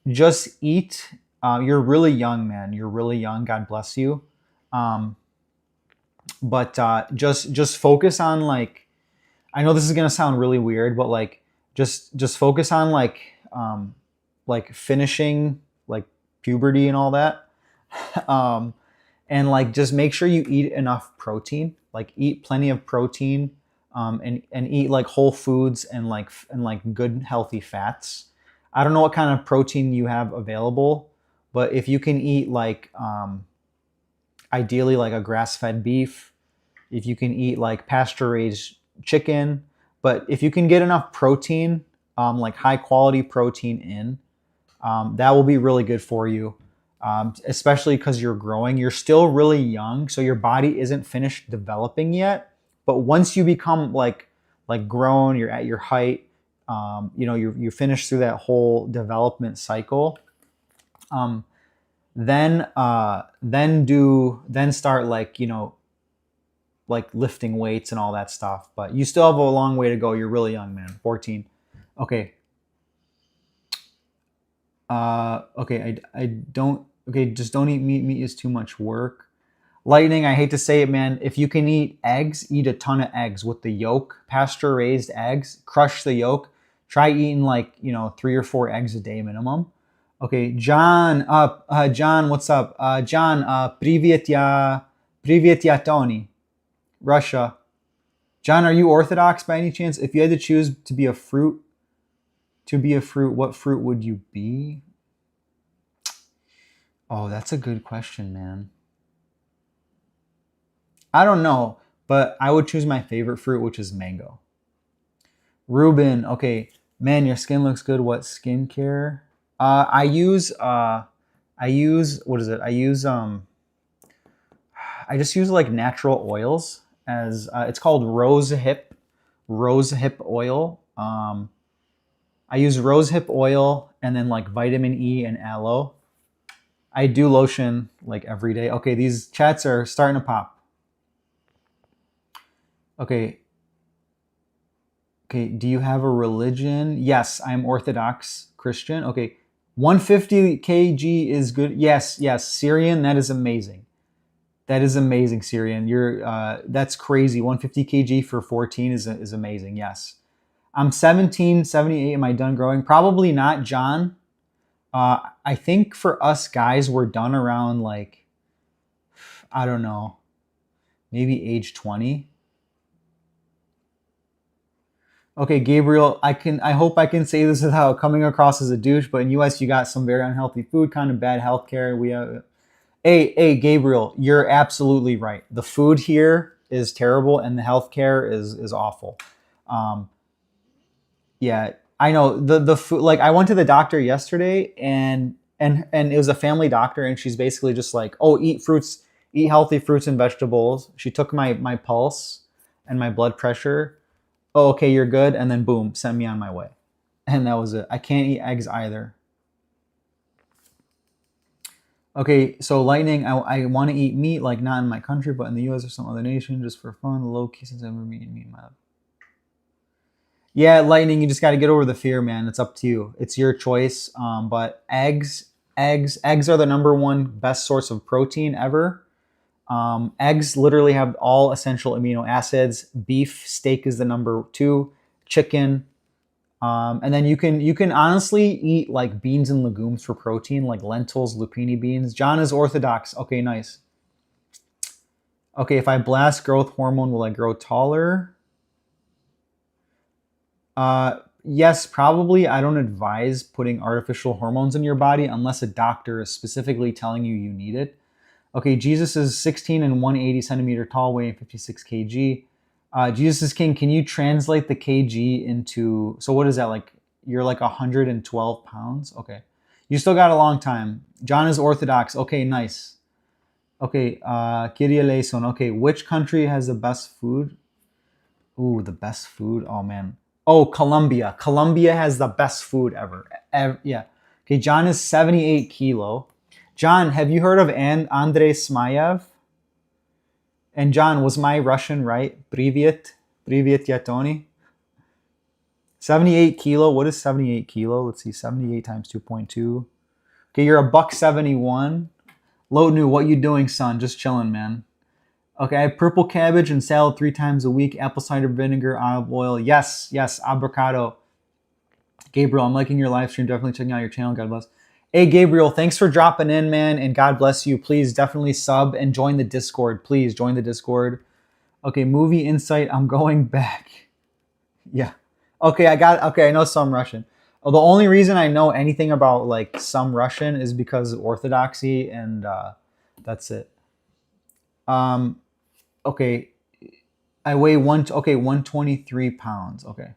just eat. You're really young, man. You're really young. God bless you. But just focus on like, I know this is gonna sound really weird, but like just focus on like finishing like puberty and all that. And like just make sure you eat enough protein. Like eat plenty of protein, and eat like whole foods and like good healthy fats. I don't know what kind of protein you have available, but if you can eat like ideally like a grass-fed beef, if you can eat like pasture-raised chicken, but if you can get enough protein, like high quality protein in, that will be really good for you, especially because you're growing. You're still really young, so your body isn't finished developing yet. But once you become like grown, you're at your height, you're finished through that whole development cycle. Then start like lifting weights and all that stuff. But you still have a long way to go. You're really young, man. 14. Okay. Okay. I don't. Okay. Just don't eat meat. Meat is too much work. Lightning. I hate to say it, man. If you can eat eggs, eat a ton of eggs with the yolk. Pasture raised eggs. Crush the yolk. Try eating 3 or 4 eggs a day minimum. Okay, John, John, what's up? John, привет ya Tony, Russia. John, are you Orthodox by any chance? If you had to choose to be a fruit, what fruit would you be? Oh, that's a good question, man. I don't know, but I would choose my favorite fruit, which is mango. Ruben, okay, man, your skin looks good. What skincare? I use what is it? I just use like natural oils as it's called rose hip oil. I use rose hip oil and then like vitamin E and aloe. I do lotion like every day. Okay, these chats are starting to pop. Okay. Okay, do you have a religion? Yes, I'm Orthodox Christian. Okay. 150 kg is good. Yes, Syrian, that is amazing. That is amazing, Syrian. That's crazy. 150 kg for 14 is amazing. Yes. I'm 17, 78. Am I done growing? Probably not, John. I think for us guys, we're done around like, I don't know, maybe age 20. Okay, Gabriel, I hope I can say this without coming across as a douche, but in US you got some very unhealthy food, kind of bad healthcare. We have, hey, Gabriel, you're absolutely right. The food here is terrible and the healthcare is awful. Yeah, I know the food. Like I went to the doctor yesterday, and it was a family doctor, and she's basically just like, oh, eat healthy fruits and vegetables. She took my pulse and my blood pressure. Oh, okay, you're good. And then boom, sent me on my way. And that was it. I can't eat eggs either. Okay, so Lightning, I want to eat meat, like not in my country, but in the U.S. or some other nation, just for fun. Low key since I've never eaten meat in my life. Yeah, Lightning, you just got to get over the fear, man. It's up to you. It's your choice. But eggs are the number one best source of protein ever. Eggs literally have all essential amino acids. Beef, steak is the number 2. Chicken, and then you can honestly eat like beans and legumes for protein, like lentils, lupini beans. John is Orthodox. Okay, nice. Okay, if I blast growth hormone, will I grow taller? Yes, probably. I don't advise putting artificial hormones in your body unless a doctor is specifically telling you you need it. Okay, Jesus is 16 and 180 centimeter tall, weighing 56 kg. Jesus is King, can you translate the kg into, so what is that, like, you're like 112 pounds? Okay. You still got a long time. John is Orthodox. Okay, nice. Okay, Kyrie eleison. Okay, which country has the best food? Ooh, the best food? Oh, man. Oh, Colombia. Colombia has the best food ever. Yeah. Okay, John is 78 kilo. John, have you heard of Andrei Smayev? And John, was my Russian right? Privyet. Privyet Yatoni. 78 kilo. What is 78 kilo? Let's see. 78 times 2.2. Okay, you're a $171. Lotnu, what you doing, son? Just chilling, man. Okay, I have purple cabbage and salad 3 times a week. Apple cider vinegar, olive oil. Yes, avocado. Gabriel, I'm liking your live stream. Definitely checking out your channel. God bless. Hey, Gabriel, thanks for dropping in, man, and God bless you. Please definitely sub and join the Discord. Please join the Discord. Okay, movie insight. I'm going back. Yeah. Okay, I know some Russian. Oh, the only reason I know anything about like some Russian is because of Orthodoxy, and that's it. Okay, I weigh 123 pounds. Okay.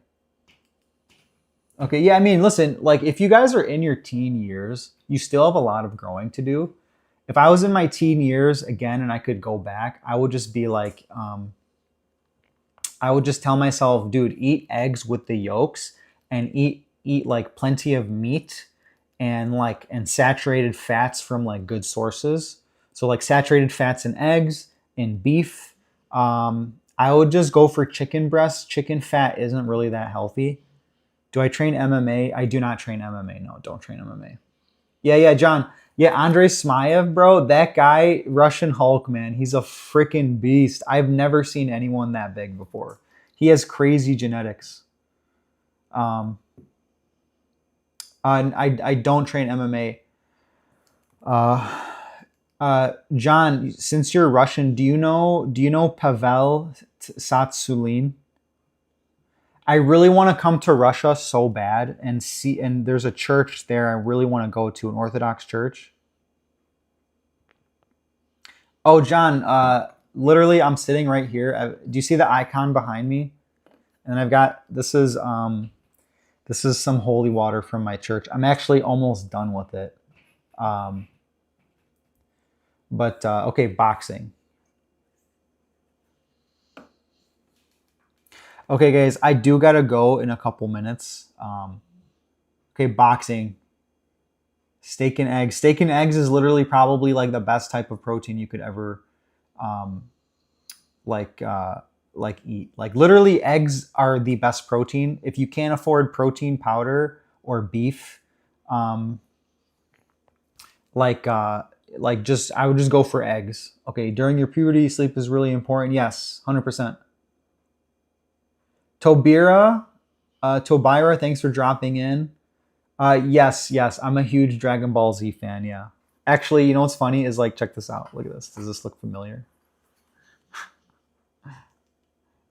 Okay, yeah, I mean, listen, like if you guys are in your teen years, you still have a lot of growing to do. If I was in my teen years again and I could go back, I would just be like, I would just tell myself, dude, eat eggs with the yolks and eat like plenty of meat and saturated fats from like good sources. So like saturated fats in eggs, in beef. I would just go for chicken breasts. Chicken fat isn't really that healthy. Do I train MMA? I do not train MMA. No, don't train MMA. Yeah, John. Yeah, Andrei Smayev, bro. That guy, Russian Hulk, man. He's a freaking beast. I've never seen anyone that big before. He has crazy genetics. I don't train MMA. John, since you're Russian, do you know Pavel Tsatsouline? I really want to come to Russia so bad and see, and there's a church there I really want to go to, an Orthodox church. Oh, John, literally I'm sitting right here. Do you see the icon behind me? And I've got, this is some holy water from my church. I'm actually almost done with it. Okay, boxing. Okay, guys, I do gotta go in a couple minutes. Okay, boxing. Steak and eggs. Steak and eggs is literally probably like the best type of protein you could ever eat. Like literally eggs are the best protein. If you can't afford protein powder or beef, I would just go for eggs. Okay, during your puberty, sleep is really important. Yes, 100%. Tobira, thanks for dropping in. Yes, I'm a huge Dragon Ball Z fan, yeah. Actually, you know what's funny is like, check this out. Look at this. Does this look familiar?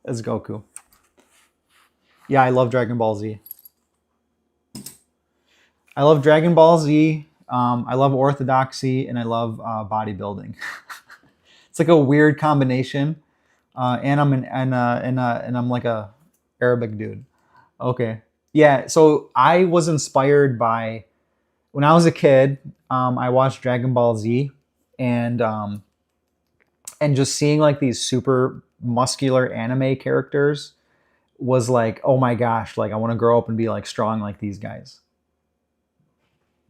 It's Goku. Yeah, I love Dragon Ball Z. I love Dragon Ball Z. I love Orthodoxy, and I love bodybuilding. It's like a weird combination. And I'm like a Arabic dude. Okay. Yeah, so I was inspired by, when I was a kid, I watched Dragon Ball Z, and just seeing like these super muscular anime characters was like, oh my gosh, like I want to grow up and be like strong like these guys.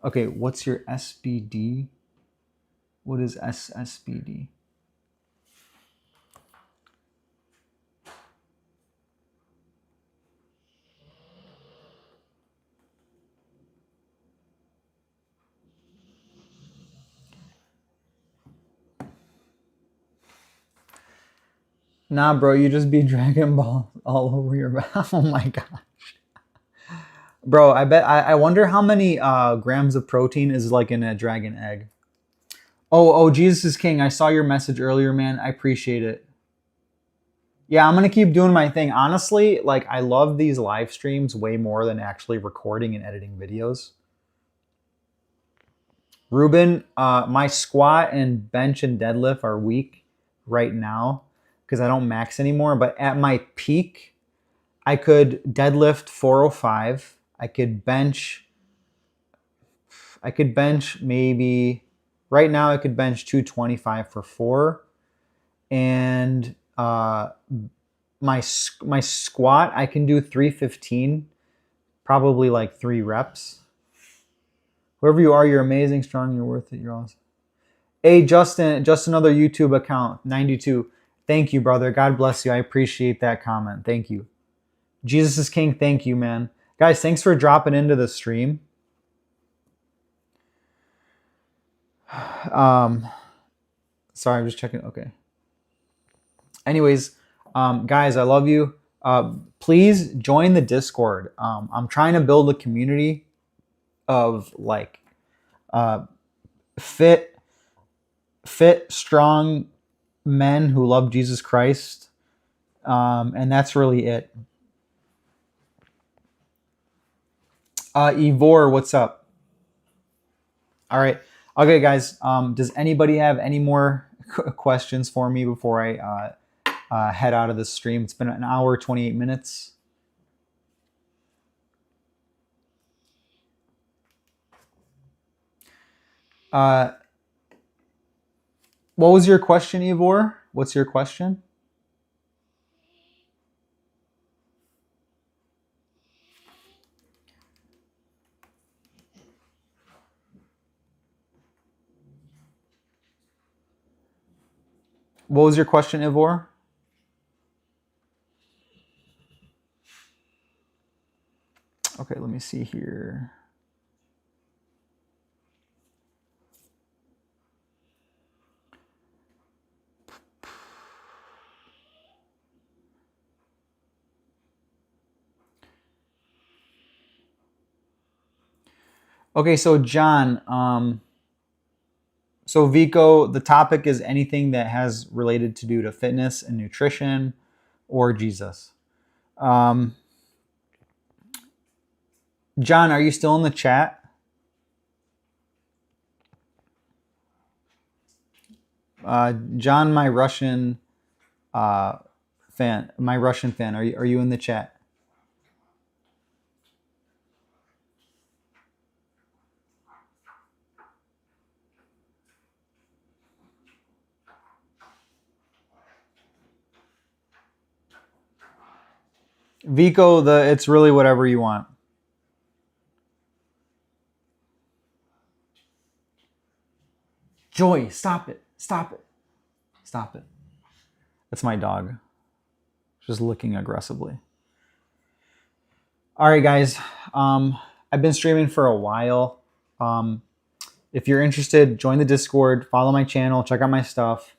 Okay, what's your SBD? What is SSBD? Nah, bro, you just be Dragon Ball all over your mouth. Oh my gosh. Bro, I wonder how many grams of protein is like in a dragon egg. Oh, Jesus is King. I saw your message earlier, man. I appreciate it. Yeah, I'm going to keep doing my thing. Honestly, like I love these live streams way more than actually recording and editing videos. Ruben, my squat and bench and deadlift are weak right now because I don't max anymore. But at my peak, I could deadlift 405. I could bench maybe, right now I could bench 225 for 4. And my squat, I can do 315, probably like 3 reps. Whoever you are, you're amazing, strong, you're worth it, you're awesome. Hey, Justin, just another YouTube account, 92. Thank you, brother. God bless you. I appreciate that comment. Thank you. Jesus is King. Thank you, man. Guys, thanks for dropping into the stream. Sorry, I'm just checking. Okay. Anyways, guys, I love you. Please join the Discord. I'm trying to build a community of like fit, strong men who love Jesus Christ. And that's really it. Ivor, what's up? All right. Okay, guys. Does anybody have any more questions for me before I head out of this stream? It's been an hour, 28 minutes. What was your question, Ivor? What's your question? What was your question, Ivor? Okay, let me see here. Okay, so John, so Vico, the topic is anything that has related to do to fitness and nutrition or Jesus. John, are you still in the chat? John, my Russian fan, are you in the chat? Vico, it's really whatever you want. Joy, stop it. Stop it. Stop it. That's my dog. Just licking aggressively. All right, guys. I've been streaming for a while. If you're interested, join the Discord, follow my channel, check out my stuff.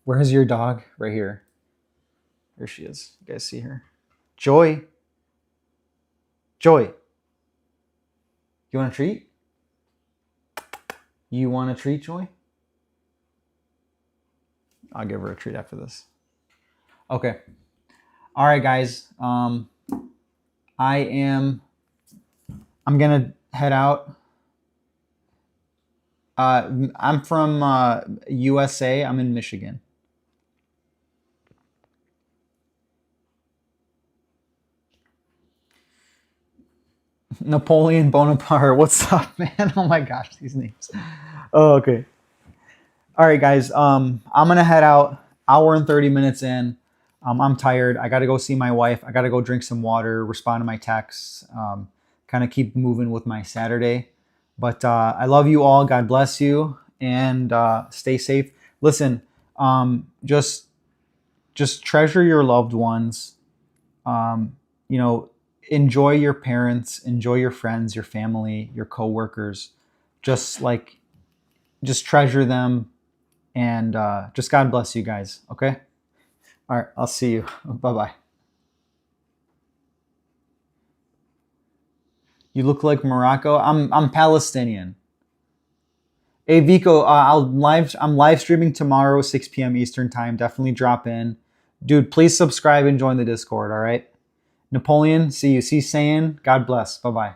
Where's your dog? Right here. There she is. You guys see her? Joy. Joy. You want a treat? You want a treat, Joy? I'll give her a treat after this. Okay. All right, guys. I'm gonna head out. I'm from USA. I'm in Michigan. Napoleon Bonaparte. What's up, man? Oh my gosh, these names. Oh, okay. All right, guys. I'm gonna head out. Hour and 30 minutes in. I'm tired. I gotta go see my wife. I gotta go drink some water, respond to my texts, kind of keep moving with my Saturday. But I love you all. God bless you, and stay safe. Listen, just treasure your loved ones. You know, enjoy your parents, enjoy your friends, your family, your coworkers. Just treasure them, and just God bless you guys. Okay. All right. I'll see you. Bye bye. You look like Morocco. I'm Palestinian. Hey Vico, I'm live streaming tomorrow, 6 p.m. Eastern time. Definitely drop in. Dude, please subscribe and join the Discord, all right? Napoleon, see you. See Saiyan. God bless. Bye-bye.